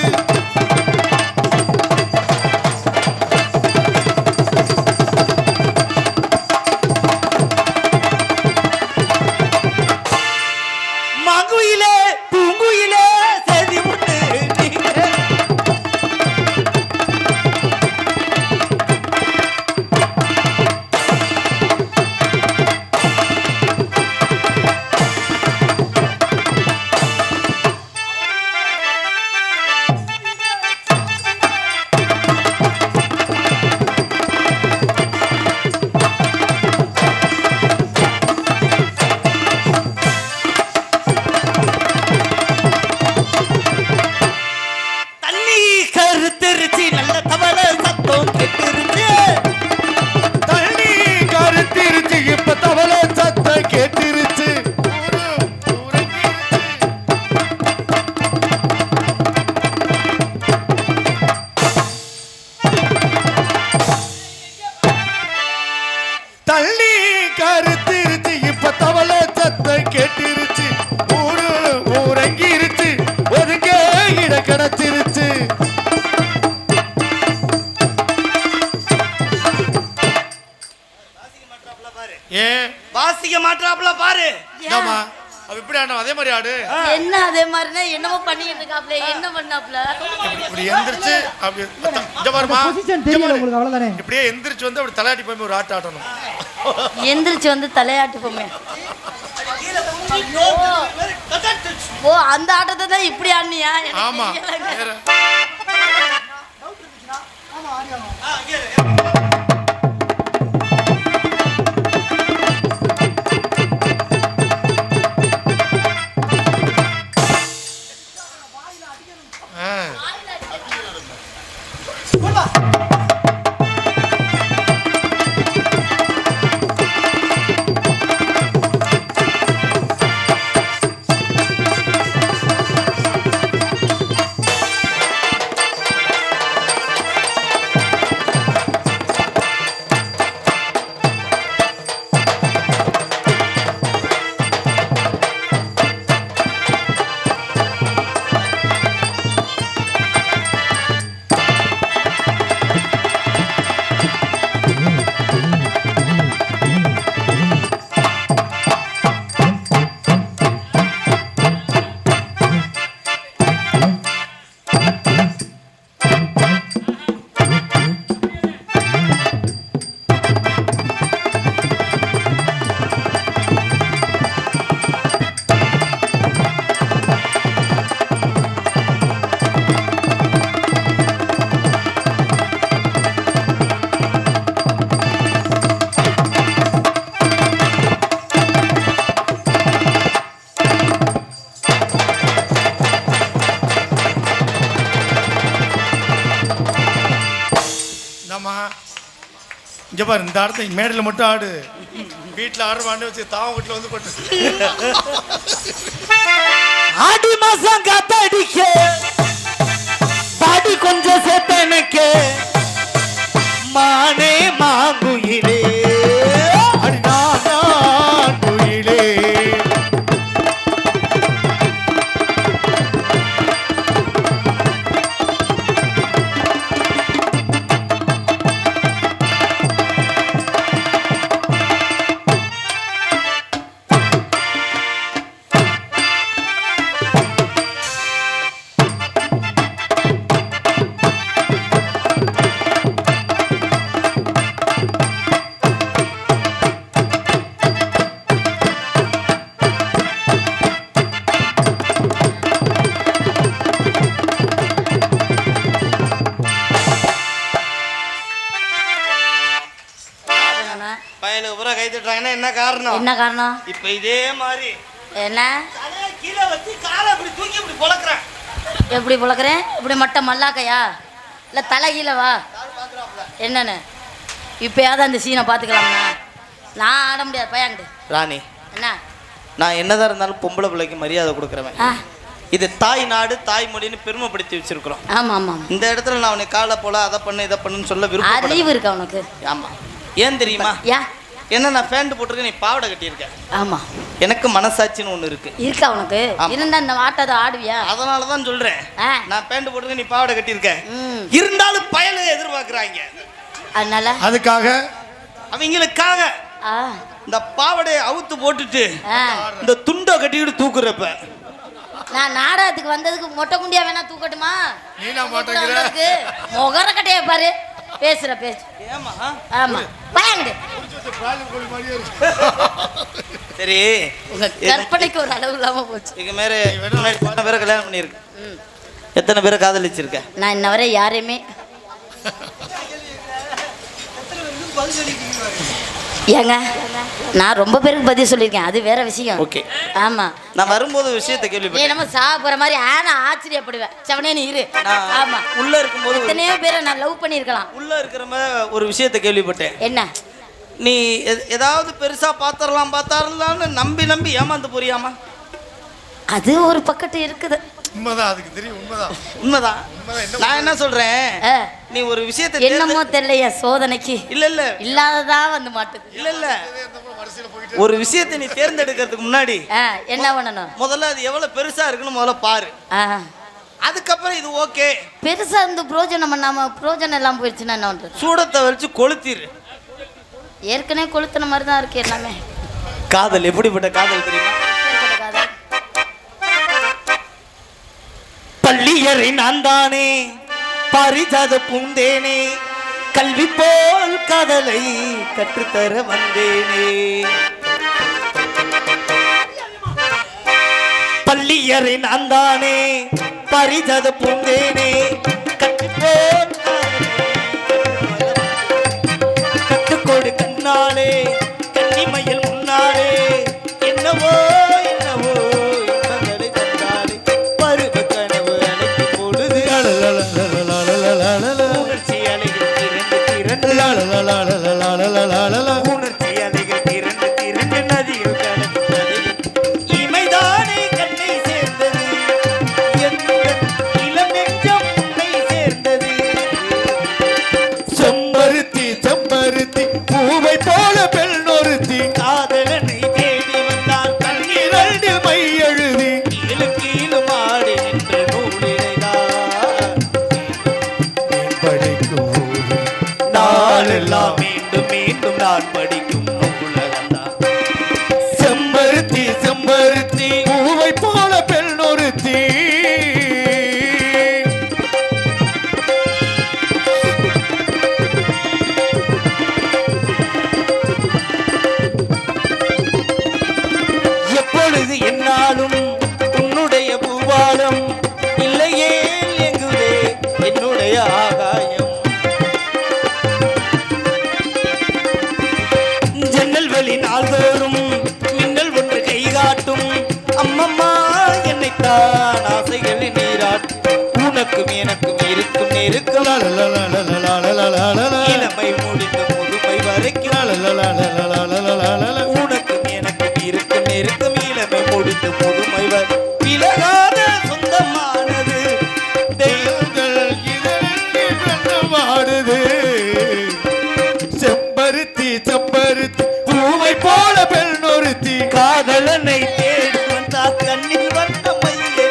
தவளை சத்தம் கேட்டிருச்சு, ஊரு ஊரங்கிருச்சு, ஒதுங்க இட கிடைச்சிருச்சு. ஏன் வாசிக்க மாட்டாப்ல பாரு. என்னம்மா அவ இப்படி ஆடணும், அதே மாதிரி ஆடு. என்ன அதே மாதிரினா என்னமோ பண்ணிட்டு இருக்காப்ல, என்ன பண்ணாப்ல? இப்படி எந்திரிச்சு அப்படி இங்க பாருமா, உங்களுக்கு அவ்வளவுதானே. இப்படியே எந்திரிச்சு வந்து அப்படி தலையாட்டி போய் ஒரு ஆட்டம் ஆடணும். எந்திரிச்சு வந்து தலையாட்டு போமே. ஓ அந்த ஆட்டத்தை தான் இப்படி ஆடினியா? ஆமா வேற. இங்க பாரு, இந்த ஆடத்தை மேடையில் மட்டும் ஆடு, வீட்டில் ஆடுவாண்டு வச்சு தாவ வீட்டில் வந்து போட்டு ஆடி மாசம் காத்தடிக்க பாடி கொஞ்சம் சேர்த்த எனக்கு மானே மாங்குயிலே குயிலே. பயலுக்கு பூரா கை தட்டுறாங்கன்னா என்ன காரணம்? என்ன காரணம்? இப்ப இதே மாதிரி என்ன தலையை கீழே வச்சு காலை இப்படி தூக்கி இப்படி பொளக்குறேன். எப்படி புழக்கிறேன்? இப்படி மட்டும் மல்லாக்கையா இல்லை தலை கீழே வா? என்னன்னு இப்போயாவது அந்த சீனை பார்த்துக்கலாம்ண்ணா. நான் ஆட முடியாது பையன்கிட்ட. ராணி, என்ன நான் என்னதான் இருந்தாலும் பொம்பளை பிள்ளைக்கு மரியாதை கொடுக்குறவன். ஆ இது தாய் நாடு தாய் மொழின்னு பெருமைப்படுத்தி வச்சிருக்கிறோம். ஆமாம் ஆமாம். இந்த இடத்துல நான் அவனை காலை போல அதை பண்ணு இதை பண்ணுன்னு சொல்ல விருப்பம். அறிவு இருக்கா உனக்கு? ஆமா. ஏன் தெரியுமா? யா என்ன நான் பேண்ட் போட்டிருக்கேன், நீ பாவடை கட்டியிருக்க. ஆமாம் எனக்கு மனசாட்சின்னு ஒன்று இருக்கு. இருக்கா உனக்கு? ஆமா. இருந்தா இந்த ஆட்டத்தை ஆடுவியா? அதனால தான் சொல்றேன். ஆ. நான் பேண்ட் போட்டிருக்கேன், நீ பாவடை கட்டியிருக்க. ம். இருந்தாலும் பயலை எதிர்பார்க்குறாங்க. அதனால அதுக்காக அவங்களுக்காக ஆ இந்த பாவடையை அவுத்து போட்டுட்டு ஆ இந்த துண்டை கட்டிக்கிட்டு தூக்குறப்ப நான் நாடகத்துக்கு வந்ததுக்கு மொட்டை குண்டியா வேணா தூக்கட்டுமா? நீனா மாட்டேங்கிற. முகர கட்டைய பாரு, பேசுற பேச்சு. ஏமா? ஆமா பையன்கிட்ட. சரி, உங்க கற்பனைக்கு ஒரு அளவு இல்லாம போச்சு. இதுக்கு மேலே எத்தனை பேரை கல்யாணம் பண்ணியிருக்கு? எத்தனை பேரை காதலிச்சிருக்க? நான் இன்ன வரை யாரையுமே ஏங்க நான் ரொம்ப பேருக்கு பதில் சொல்லியிருக்கேன், அது வேற விஷயம். ஓகே. ஆமா நான் வரும்போது விஷயத்தை நீ கேள்விப்பட்டேன். நம்ம சாப்பிட்ற மாதிரி ஆனா ஆச்சரியப்படுவேன். செவனே நீ இரு. ஆமா உள்ள இருக்கும்போது எத்தனையோ பேரை நான் லவ் பண்ணியிருக்கலாம். உள்ள இருக்கிற ஒரு விஷயத்தை கேள்விப்பட்டேன். என்ன? நீ ஏதாவது பெருசா பாத்திரலாம்னு நம்பி நம்பி ஏமாந்து போறியாமா? அது ஒரு பக்கத்து இருக்குது. உண்மைதான், அதுக்கு தெரியும். உண்மைதான் உண்மைதான். நான் என்ன சொல்றேன், ஆ, நீ ஒரு விஷயத்தை என்னமோ தெரியல என் சோதனைக்கு இல்ல இல்ல இல்லாததா வந்து மாட்டுது. இல்ல இல்ல ஒரு விஷயத்தை நீ தேர்ந்தெடுக்கிறதுக்கு முன்னாடி என்ன பண்ணணும்? முதல்ல அது எவ்வளவு பெருசா இருக்குன்னு முதல்ல பாரு. அதுக்கப்புறம் இது ஓகே. பெருசா இருந்து புரோஜனம் பண்ணாம புரோஜனம் எல்லாம் போயிடுச்சுன்னா என்ன பண்றது? சூடத்தை வச்சு கொளுத்திரு. ஏற்கனவே கொளுத்தின மாதிரி தான் இருக்கு எல்லாமே. காதல் எப்படிப்பட்ட காதல் தெரியுமா? பள்ளியறை நான் தானே பாரிஜாத பூந்தேனே கல்வி போல் காதலை கற்றுத்தர வந்தேனே. பள்ளியறை நான் தானே பாரிஜாத பூந்தேனே கல்வி போல் கற்றுக்கோடு கண்ணாலே கன்னிமையில் முன்னாலே என்னவோ என்னவோ இன்பங்களை தந்தாலே பருவ கனவு அழைக்கும் பொழுது உணர்ச்சி அலைகள் திரண்டு திரண்டு உணர்ச்சி அலைகள் திரண்டு திரண்டு நதியில் கலந்தது இமைதானே கண்ணை சேர்ந்தது என்னுடன் இளம் நெஞ்சம் உன்னை சேர்ந்தது. செம்பருத்தி செம்பருத்தி பூவை போல பெண் ஒருத்தி காதலனை தேடி வந்தால் கண்ணீரண்டு மை எழுதி கீழும் கீழும் ஆடி நின்ற நூலினைதான் படிக்கும் நாளெல்லாம் மீண்டும் மீண்டும் நான் படிக்கும் நூலகம்தான். செம்பருத்தி செம்பருத்தி பூவை போல பெண் ஒருத்தி எப்பொழுது என்னாலும் உன்னுடைய பூபாலம் இல்லையே எங்குதே என்னுடைய ஆகாயம். ஜன்னல் வழி நாள்தோறும் மின்னல் ஒன்று கை காட்டும் அம்மம்மா என்னைத்தான் ஆசைகளின் நீராட்டும் உனக்கும் எனக்கும் இருக்கும் நெருக்கம் இளமை முடிந்த முதுமை வரைக்கும் உனக்கும் எனக்கும் இருக்கும் நெருக்கம் இளமை முடிந்த முதுமை வரை விலகாத சொந்தமானது தெய்வங்கள் வாடுது. செம்பருத்தி செம்பருத்தி பூவை போல பெண் ஒருத்தி காதலனை தேடி வந்தா கண்ணில் வந்த மையே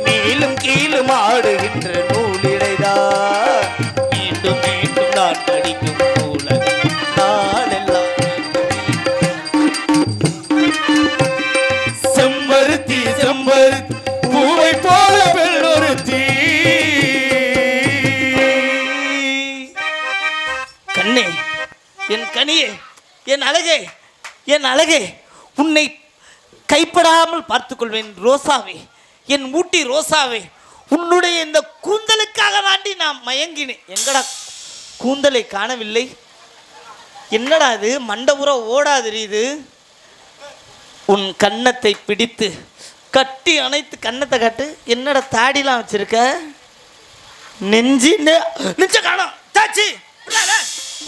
மேலும் கீழும் ஆடுகின்ற நூலிடைதான் மீண்டும் மீண்டும் நான் படிக்கும் நூலகம் நாளெல்லாம் செம்பருத்தி செம்பருத்தி பூவை போல பெண் ஒருத்தி. கண்ணே என் கனியே என் அழகே என் அழகே உன்னை கைப்படாமல் பார்த்துக்கொள்வேன் ரோசாவே என் ஊட்டி ரோசாவே உன்னுடைய இந்த கூந்தலுக்காக தாண்டி நான் மயங்கினேன். எங்கடா கூந்தலை காணவில்லை? என்னடா இது மண்டபுற ஓடாதிரியுது? உன் கன்னத்தை பிடித்து கட்டி அணைத்து கன்னத்தை காட்டு. என்னடா தாடிலாம் வச்சிருக்க? நெஞ்ச காணோம் சாச்சி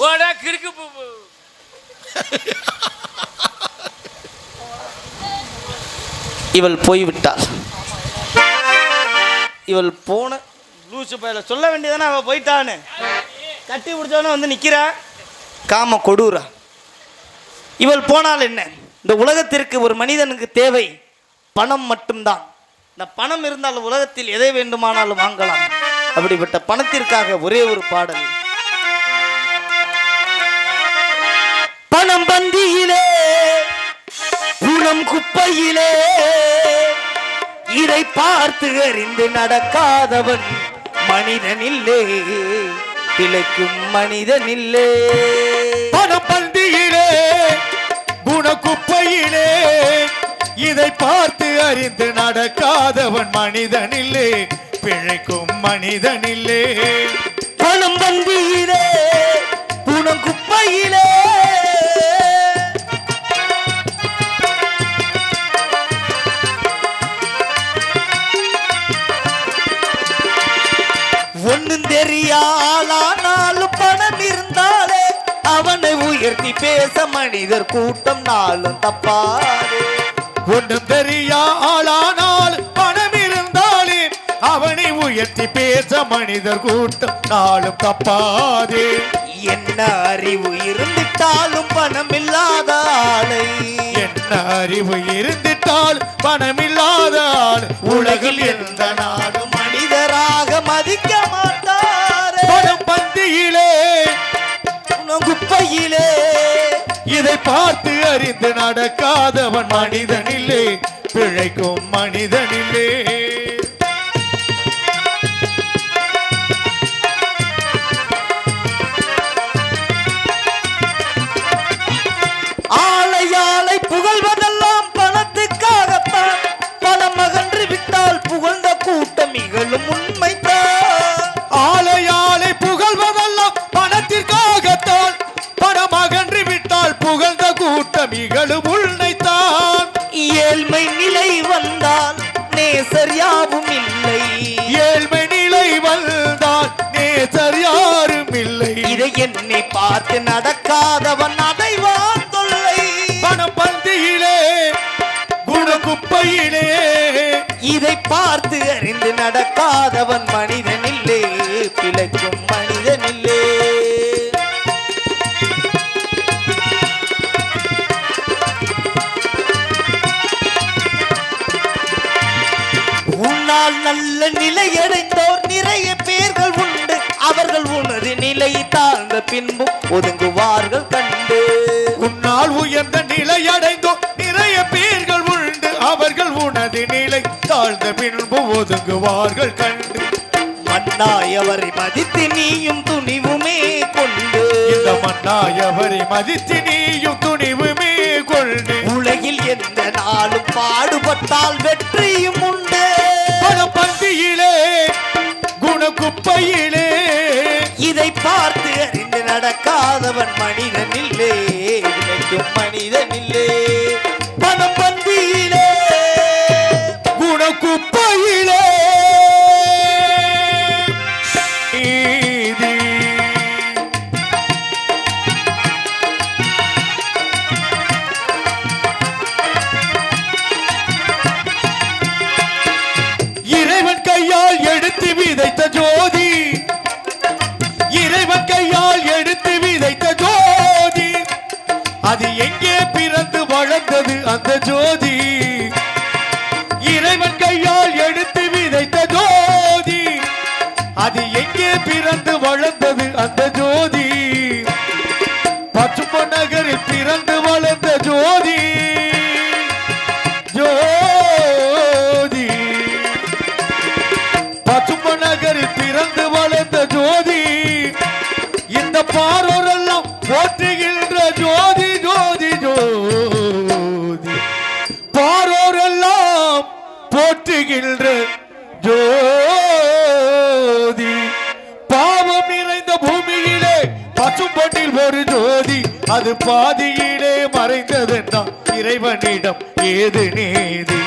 போடா கிறுக்கு இவள் போய்விட்டாள். இவள் போன லூசு பையில சொல்ல வேண்டியதானே அவள் போயிட்டான்னு. கட்டி பிடிச்சவன வந்து நிற்கிறா காம கொடூரா. இவள் போனால் என்ன? இந்த உலகத்திற்கு ஒரு மனிதனுக்கு தேவை பணம் மட்டும்தான். இந்த பணம் இருந்தால் உலகத்தில் எதை வேண்டுமானாலும் வாங்கலாம். அப்படிப்பட்ட பணத்திற்காக ஒரே ஒரு பாடல். பணம் பந்தியிலே புறம் குப்பையிலே இதை பார்த்து அறிந்து நடக்காதவன் மனிதனில்லே பிழைக்கும் மனிதனில்லே. பணம் பந்தியிலே குணக்குப்பையிலே இதை பார்த்து அறிந்து நடக்காதவன் மனிதனில்லே பிழைக்கும் மனிதனில்லே. பணம் பந்தியிலே புறம் குப்பையிலே ஒன்னும் தெரியாளானாலும் பணம் இருந்தாலே அவனை உயர்த்தி பேச மனிதர் கூட்டம் நாளும் தப்பாதே. ஒன்றும் தெரியா ஆளானால் பணம் இருந்தாலே அவனை உயர்த்தி பேச மனிதர் கூட்டம் நாளும் தப்பாதே. என்ன அறிவு இருந்துட்டாலும் பணம் இல்லாத ஆளை, என்ன அறிவு இருந்துட்டால் பணமில்லாத ஆள் உலகில் எந்த நாடு மனிதராக மதிக்க மாட்டாரே. பணம் பந்தியிலே குப்பையிலே இதை பார்த்து அறிந்து நடக்காதவன் மனிதனில்லே, பிழைக்கும் மனிதனில்லே. ஆளை ஆளை புகழ்வதெல்லாம் பணத்துக்காகத்தான், பணம் அகன்று விட்டால் புகழ்ந்த கூட்டம் இகழும் உண்மைத்தான். ஆளை ஆளை புகழ்வதெல்லாம் பணத்திற்காகத்தான், பணம் அகன்று விட்டால் புகழ்ந்த கூட்டம் இகழும் உண்மைத்தான். ஏழ்மை நிலை வந்தால் நேசர் யாவும் இல்லை, ஏழ்மை நிலை வந்தால் நேசர் யாரும் இல்லை. இதை என்னை பார்த்து நடக்காதவன் அடைவான் தொல்லை. பணம் பந்தியிலே குணகுப்பையிலே இதை பார்த்து அறிந்து நடக்காதவன் மனிதனில்லே, பிழைக்கும் மனிதனில்லே. உன்னால் நல்ல நிலையடைந்தோர் நிறைய பேர்கள் உண்டு, அவர்கள் உனது நிலை தாழ்ந்த பின்பும் ஒதுங்குவார்கள் கண்டு. உன்னால் உயர்ந்த நிலை அடைந்தோ நிறைய பேர்கள் உண்டு, அவர்கள் உனது நிலை தாழ்ந்த பின்பு ஒதுங்குவார்கள் கண்டு. மன்னாயவரை மதித்து நீயும் துணிவுமே கொண்டு, இந்த மன்னாயவரை மதித்து நீயும் துணிவுமே கொண்டு. உலகில் எந்த நாளும் பாடுபட்டால் வெற்றியும் உண்டு. பணம் பந்தியிலே குணகுப்பையிலே இதை பார்த்து அறிந்து நடக்காதவன் மனிதனில்லே, விளைக்கும் மனிதனில்லே. பணம் பந்தியிலே குணகுப்பையிலே நீதி. இறைவன் கையால் எடுத்து விதைத்த ஜோதி, இறைவன் கையால் எடுத்து விதைத்த ஜோதி, அது எங்கே பிறந்து வளர்ந்தது அந்த ஜோதி. இறைவன் கையால் எடுத்து விதைத்த ஜோதி, அது எங்கே பிறந்து வளர்ந்தது அந்த ஜோதி. பச்சுப்ப நகரில் பிறந்து வளர்ந்த ஜோதி, ஜோதி. பச்சுப்ப நகரில் பிறந்து வளர்ந்த ஜோதி, இந்த பாரோரெல்லாம் போற்றுகின்ற ஜோதி, ஜோதி, ஜோதி. பாரோரெல்லாம் போற்றுகின்ற ஜோதி. பாவம் நிறைந்த பூமியிலே பசும்பொன்னில் ஒரு ஜோதி, அது பாதியிலே மறைந்ததென்றால் இறைவனிடம் ஏது நீதி,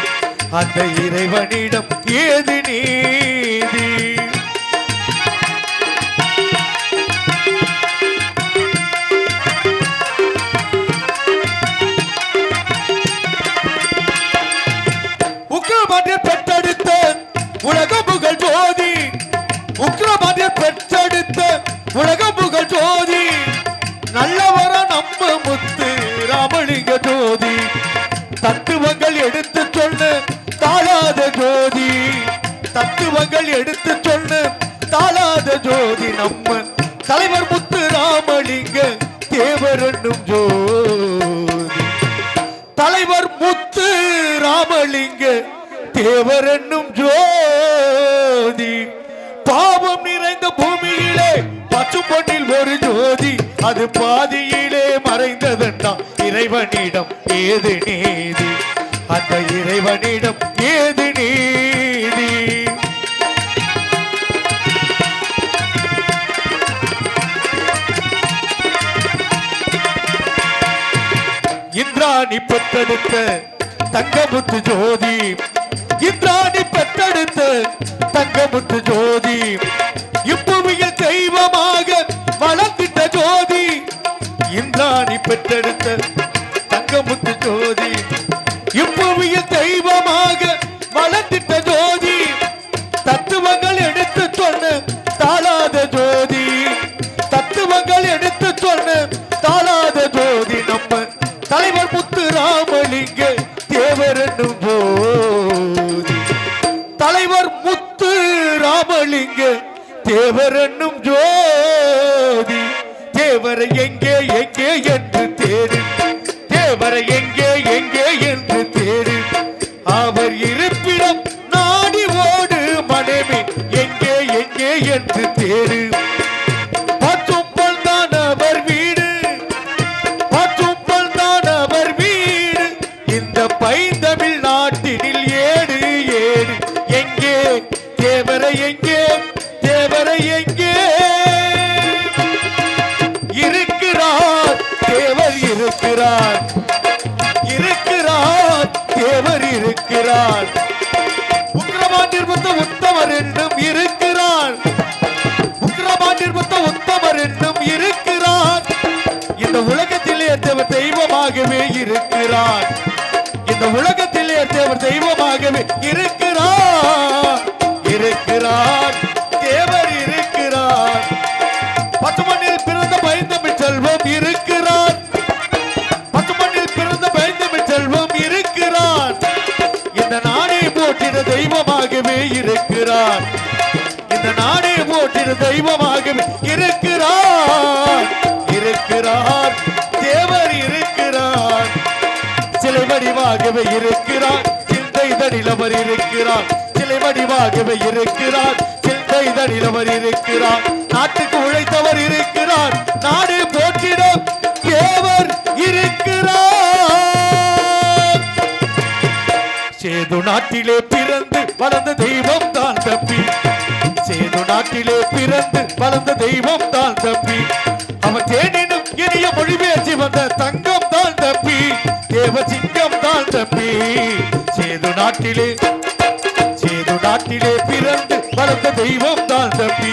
அந்த இறைவனிடம் ஏது நீதி. உக்கிரமன்றில் பெற்றெடுத்த உலக புகழ் ஜோதி, உக்கிரமன்றில் பெற்றெடுத்த உலக புகழ் ஜோதி, நல்லவர நம்ம முத்து ராமலிங்க ஜோதி. தத்துவங்கள் எடுத்து சொன்ன தாளாத ஜோதி, தத்துவங்கள் எடுத்து சொன்ன தாளாத ஜோதி, நம்ம தலைவர் முத்து ராமலிங்க தேவர் என்னும் ஜோதி. தலைவர் முத்து ராமலிங்க தேவர் என்னும் ஜோதி. பாவம் நிறைந்த பூமியிலே பசும்பொன்னில் ஒரு ஜோதி, அது பாதியிலே மறைந்ததென்றால் இறைவனிடம் ஏது நீதி, அந்த இறைவனிடம் ஏது நீதி. இந்திராணி பெற்றெடுத்த தங்கமுத்து ஜோதி, இந்திராணி பெற்றெடுத்த தங்கமுத்து ஜோதி, இப்புவியில் தெய்வமாக வளர்ந்திட்ட ஜோதி. இந்திராணி பெற்றெடுத்த தங்கமுத்து ஜோதி, இப்புவியில் தெய்வமாக வளர்ந்திட்ட ஜோதி. தத்துவங்கள் எடுத்து சொன்ன தாளாத ஜோதி, தத்துவங்கள் எடுத்து முத்து ராமலிங்க தேவர் என்னும் ஜோதி தேவரை எங்கே எங்கே என்று தேடு தேவரை எங்கே எங்கே என்று தேடு அவர் இருப்பிடம் நாடி ஓடு மனைவி எங்கே எங்கே என்று தேடு பச்சும்பல் தான் அவர் வீடு பச்சும்பல் தான் அவர் வீடு இந்த பைந்தமிழ் நாட்டினில் ஏடு ஏடு எங்கே தேவரை எங்கே தேவரை எங்கே இருக்கிறார் தேவர் இருக்கிறார் இருக்கிறார் தேவர் இருக்கிறார் உக்கிரமாண்டிருந்த உத்தமர் என்னும் இருக்கிறார் உக்கிரமாண்டிருந்த உத்தமர் என்னும் இருக்கிறார் இந்த உலகத்திலே தேவர் தெய்வமாகவே இருக்கிறார் இந்த உலகத்திலே தேவர் தெய்வமாகவே இருக்கிறார் இருக்கிறார் தேவர் இருக்கிறார் பசுமண்ணில் பிறந்த பைந்தமிழ் செல்வம் இருக்கிறார் பசுமண்ணில் பிறந்த பைந்தமிழ் செல்வம் இருக்கிறார் இந்த நாடை போற்றின தெய்வமாகவே இருக்கிறார் இந்த நாடை போற்றின தெய்வமாகவே இருக்கிறார் இருக்கிறார் தேவர் இருக்கிறார் சிலை வடிவாகவே இருக்கிறார் சிந்தை தனிலவர் இருக்கிறார் சிலை வடிவாகவே இருக்கிறார் சிந்தை தனிலவர் இருக்கிறார் நாட்டுக்கு உழைத்தவர் இருக்கிறார் நாடு போற்றிடம் தேவர் இருக்கிறார் சேது நாட்டிலே பிறந்து வளர்ந்த தெய்வம் தான் தம்பி சேது நாட்டிலே பிறந்து வளர்ந்த தெய்வம் தான் தம்பி அவன் தேனினும் இனிய மொழி பேசி வந்த தங்கம் தான் தம்பி தேவ சிங்கம் தான் தம்பி சேது நாட்டிலே பிறந்து வளர்ந்த தெய்வம் தான் தம்பி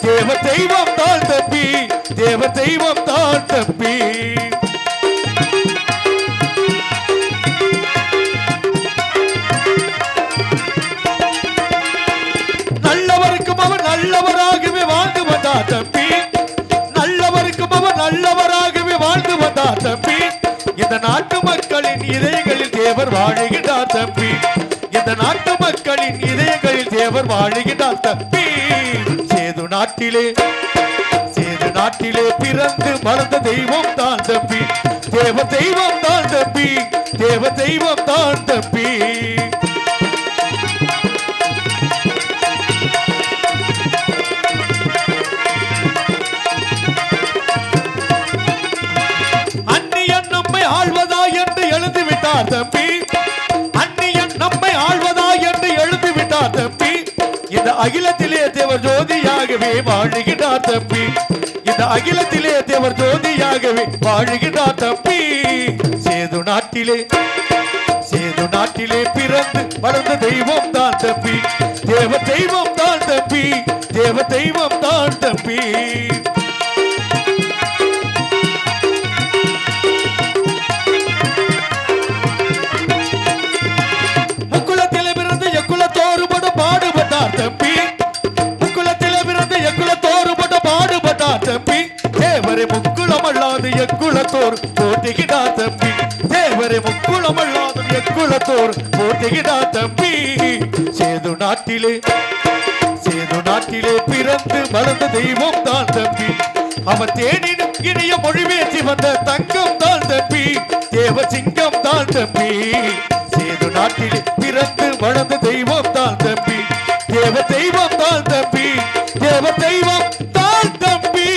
தேவ தெய்வம் தான் தம்பி தேவ தெய்வம் தான் தம்பி நல்லவருக்கும் அவர் நல்லவராகவே வாழ்ந்து வந்தார் தம்பி நல்லவருக்கும் அவர் நல்லவராகவே வாழ்ந்து வந்தார் தம்பி இந்த நாட்டு மக்களின் இதயங்களில் தேவர் வாழுகிறார் தம்பி இந்த நாட்டு மக்களின் இதயங்களில் தேவர் வாழுகிறார் தம்பி சேது நாட்டிலே பிறந்து வளர்ந்த தெய்வம் தான் தம்பி தேவ தெய்வம் தான் தம்பி தேவ தெய்வம் தான் தம்பி அந்நியன் நம்மை ஆள்வதா என்று எழுதிவிட்டார் தம்பி அந்நியன் நம்மை ஆள்வதா என்று எழுதிவிட்டார் தம்பி இந்த அகிலத்திலே தேவர் ஜோதியாகவே வாழுகிறார் தம்பி இந்த அகிலத்திலே தேவர் ஜோதியாகவே வாழுகிறார் தம்பி சேது நாட்டிலே பிறந்து வளர்ந்த தெய்வம் தான் தம்பி தேவ தெய்வம் தான் தம்பி தேவ தெய்வம் தான் தம்பி முக்குலத்திலே பிறந்து எக்குலத்தோறுபட பாடுபட்டார் தம்பி முக்குலத்திலே பிறந்து எக்குலத்தோறுபட பாடுபட்டார் தம்பி தேவரை முக்குளம் அல்லாது எக்குலத்தோர் போட்டிகிட்டார் தம்பி தேவரை முக்குளம் அல்லாது எக்குலத்தோர் போட்டிகிட்டார் தம்பி சேது நாட்டிலே பிறந்து வளர்ந்த தெய்வம் தான் தம்பி அவன் தேனினும் இனிய மொழி பேசி வந்த தங்கம் தான் தம்பி தேவ சிங்கம் தான் தம்பி சேது நாட்டிலே பிறந்து வளர்ந்த தெய்வம் தான் தம்பி தேவ தெய்வம் தான் தம்பி தேவ தெய்வம் தான் தம்பி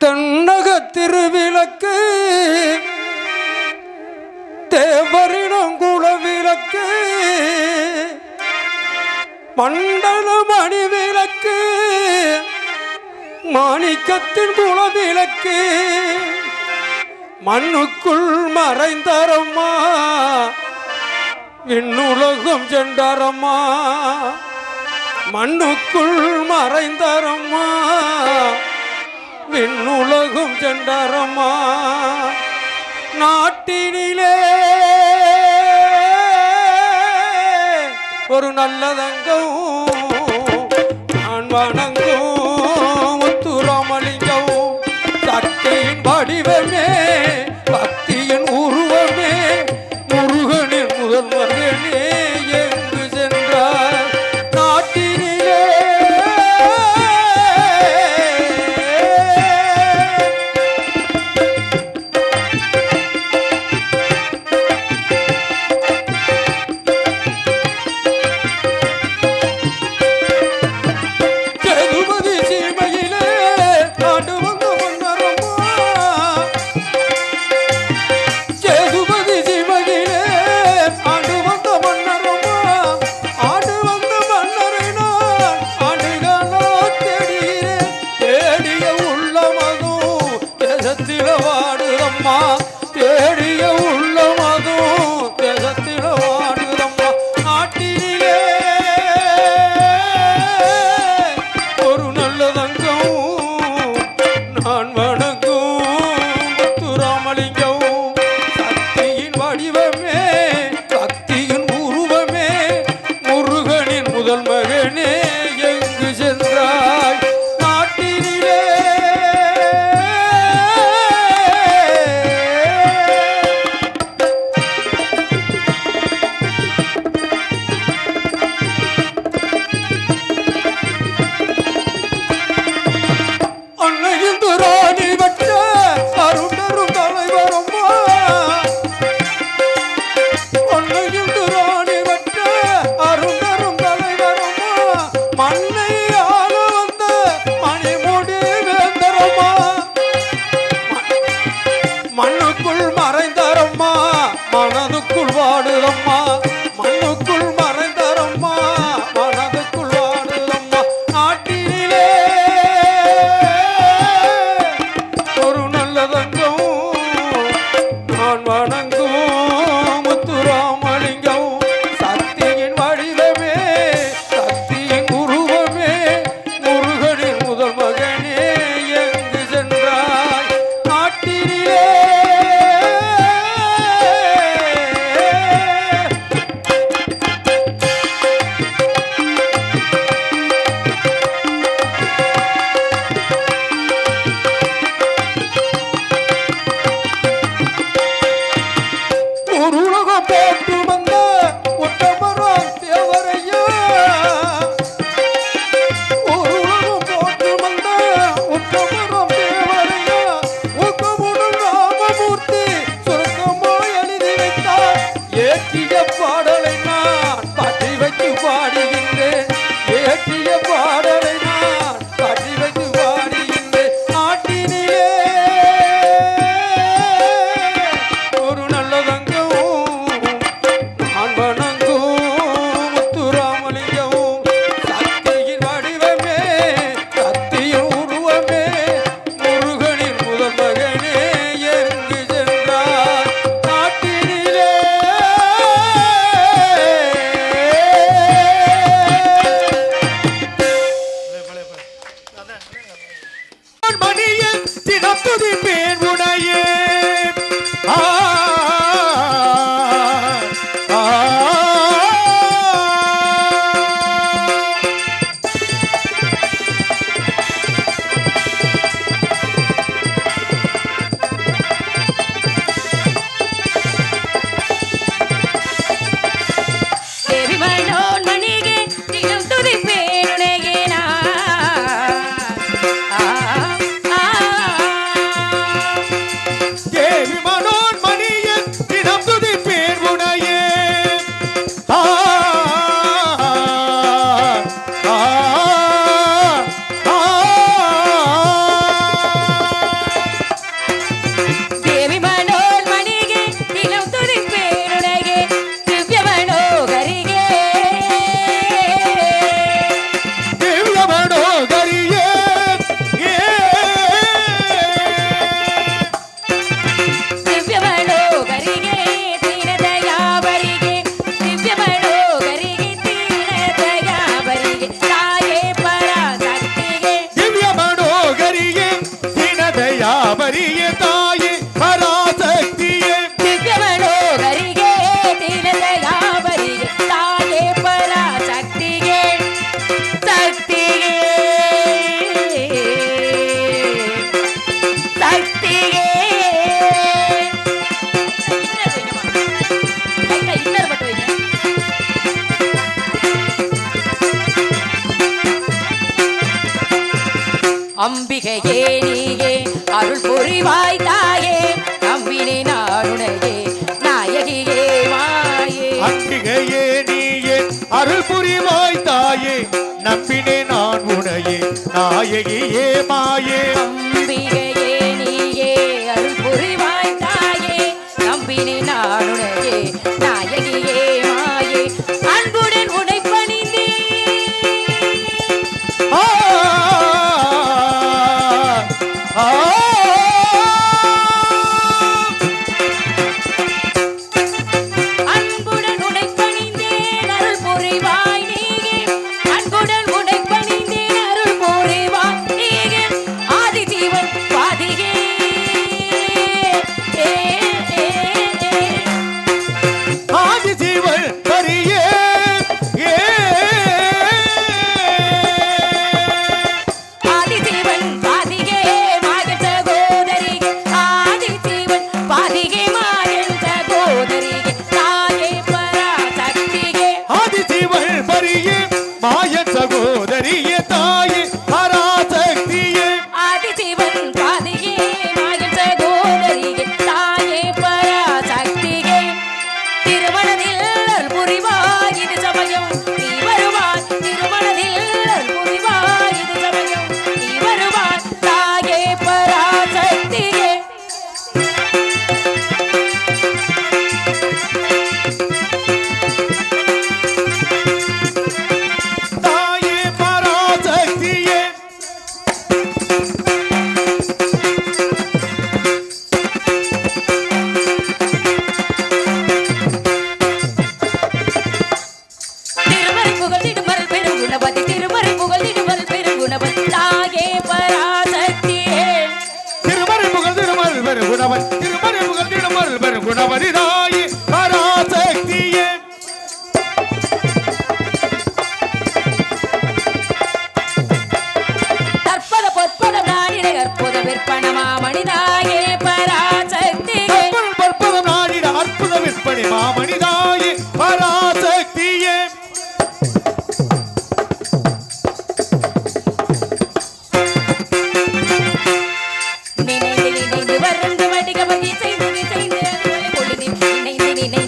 தென்னக திருவிளக்கு தேவரிடம் குலவிளக்கு மண்டல மணி விளக்கு மாணிக்கத்தின் குலவிளக்கு மண்ணுக்குள் மறைந்தரம்மா விண்ணுலகம் சென்றரம்மா மண்ணுக்குள் மறைந்தரம்மா விண்ணுலகம் சென்றரம்மா நாட்டினிலே ஒரு நல்லதங்கம் நான் வணங்கும் முத்துராமலிங்கம் சக்தியின் வடிவமே பக்தியின் வணங்கும் முத்துராமலிங்கம் சக்தியின் வடிவமே சக்தியின் உருவமே முருகனின் முதல் மகனே எங்கு சென்றாய் நாட்டினிலே ஒரு உலகம் போட்டு வந்த ஒட்டமரம் தேவரையா ஒரு உலகம் போட்டு வந்த ஒட்டமரம் தேவரையா ஊக்கமுடன் ராமமூர்த்தி சுருக்கமாய் எழுதி வைத்தார் ஏற்றிய பாடலை நான் பாட்டி வைத்து பாடுகின்றேன் ஏற்றிய பாடலை நான் பாட்டி வைத்து பாடுகின்றேன் நாட்டினிலே ஒரு நல்லதங்கம் நான் வணங்கும் முத்துராமலிங்கம் சக்தியின் வடிவமே சக்தியின் உருவமே முருகனின் முதல் மகனே எங்கு சென்றார் நாட்டினிலே மணியன் தினம் துதிப்பேன் உனையே ஆ, ஆ, தேவி மனோன் மணிಗೆ தினம் துதிப்பேன் உனಗೆ தேவி மனோன் மணியன் தினம் துதிப்பேன் உனையே ஆ, ஆ, ஆ. தேவி மனோன் மணிಗೆ தினம் துதிப்பேன் உனಗೆ ದಿವ್ಯ ಮನೋಹರಿಗೆ திவ்ய மனோகரியே ஏ ದಿವ್ಯ ಮನೋಹರಿಗೆ ದೀನದಯಾವರಿಗೆ ದಿವ್ಯ ಮನೋಹರಿಗೆ ದೀನದಯಾವರಿಗೆ ತಾಯೇ ಪರಾಶಕ್ತಿಗೆ திவ்ய மனோகரியே தினதயாபரியே தாயே பராசக்தியே ದಿವ್ಯ ಮನೋಹರಿಗೆ ದೀನದಯಾವರಿಗೆ ತಾಯೇ ಪರಾಶಕ್ತಿಗೆ ಶಕ್ತಿಗೆ ಶಕ್ತಿಗೆ ಇನ್ನರ್ ಬಟ್ಟು வைங்க அம்பிகையே நீயே அருள் புரிவாய் தாயே நம்பினே நாடுனையே நாயகியே மாயே அம்பிகையே நீயே அருள் புரிவாய் தாயே நம்பினே நான் உனையே நாயகியே மாயே அம்பிகையே நீயே அருள் புரிவாய் தாயே நம்பினே நாடுனையே நாயகியே மாயே அன்புடன் உனை பணிந்தே ஆ, ஆ, அன்புடன் உனை பணிந்தேன் அருள் புரிவாய் நீயே அன்புடன் உனை பணிந்தேன் அருள் புரிவாய் நீயே ஆதி ஜீவன் பாதியே ஏ, ஏ, ஏ, ஏ. ஆதி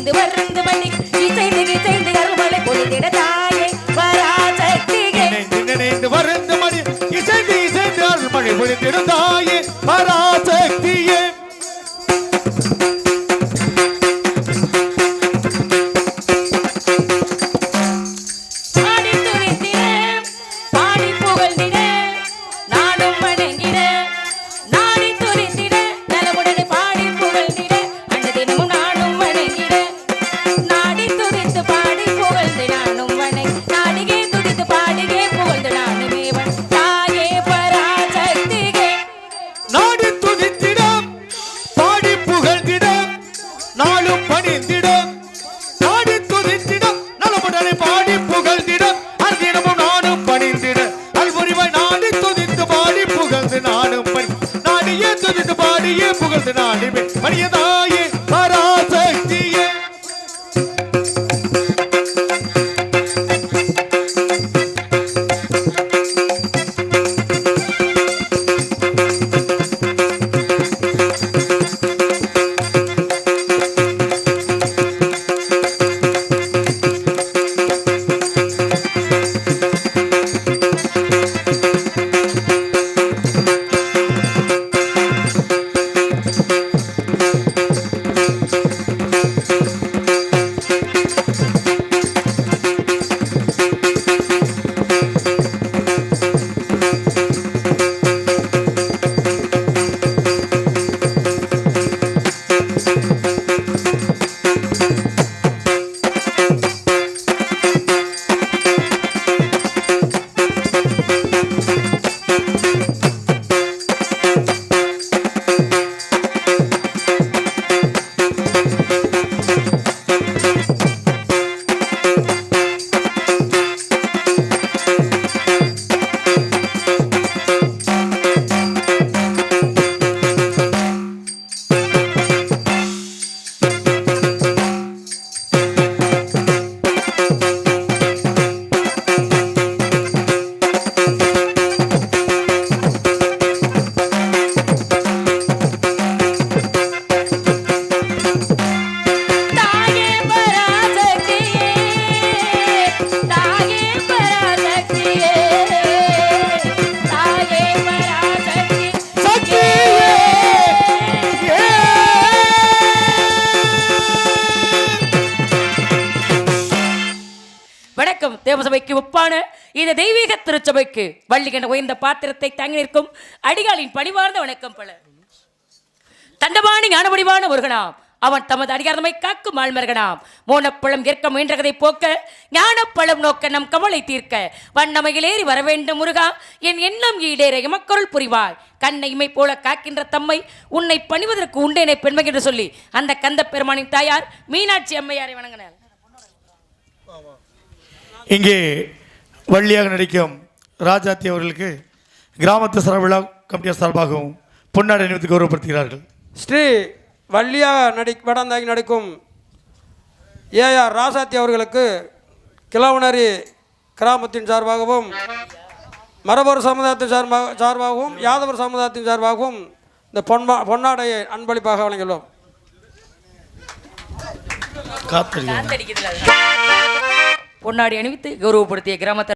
இணைந்து வருந்து மணி இசைந்து இசைந்து அருள்மலை பொழிந்திட தாயே பராசக்தியே நினைந்து வருந்து மணி இசைந்து இசைந்து அருள்மழை பொழிந்திடும் தாயே பராசக்தியே. பாடி துதித்திட பாடி புகழ்ந்திட நாடும் வணங்கிட நாடி துதித்திட நலமுடனே பாடி புகழ்ந்திட அன்று தினமும் நாடும் வணங்கிட நாடி துதித்து பாடி புகழ்ந்து நானும் வணங்கி நாடிகே துதித்து பாடிகே புகழ்ந்து நானுமே தாயே பராசக்தியே நாடி துதித்திடம் பாடி புகழ்ந்திடம் நாளும் பணிந்திடம் நாடி துதித்திடம் நலமுடனே பாடி புகழ்ந்திடம் அன்றிடமும் நானும் பணிந்திட அல்புரிவாய் நாடி துதித்து பாடி புகழ்ந்து நானும் பணி நாடியே துதித்து பாடியே புகழ்ந்து நாடிமே பணியதாயே பராசக்தியே. தாயே பராசக்தியே தாயே பராசக்தியே தாயே பராசக்தியே வணக்கம் தேவசபைக்கு ஒப்பான இந்த தெய்வீக திருச்சபைக்கு வள்ளி என்ற உயர்ந்த பாத்திரத்தை தாங்கி நிற்கும் அடிகாலின் பணிவார்ந்த வணக்கம் பல தண்டபாணி ஞானபடிவான முருகனாம் அவன் தமது அடிகாரமை காக்கும் ஆழ்மருகனாம் மோனப்பழம் ஏற்க முயன்றதை போக்க ஞானப்பழம் நோக்க நம் கவலை தீர்க்க வண்ணமையிலேறி வரவேண்டும் முருகா என் எண்ணம் ஈடேற எமக்கருள் புரிவாய் கண்ணை இமை போல காக்கின்ற தம்மை உன்னை பணிவதற்கு உண்டேனை பெண்மை என்று சொல்லி அந்த கந்த பெருமானின் தாயார் மீனாட்சி அம்மையாரை வணங்கினார். இங்கே வள்ளியாக நடிக்கும் ராஜாத்தி அவர்களுக்கு கிராமத்து சரவிழா கமிட்டியார் சார்பாகவும் பொன்னாடை அணிவித்து கௌரவப்படுத்துகிறார்கள். ஸ்ரீ வள்ளியாக வடந்தாங்கி நடிக்கும் ஏஆர் ராசாத்தி அவர்களுக்கு கிழவனரி கிராமத்தின் சார்பாகவும் மரபர் சமுதாயத்தின் சார்பாகவும் யாதவர் சமுதாயத்தின் சார்பாகவும் இந்த பொன்னாடையை அன்பளிப்பாக வழங்கியுள்ளோம். காத்தடிக்கிறது பொன்னாடி அணிவித்து கௌரவப்படுத்திய கிராமத்தை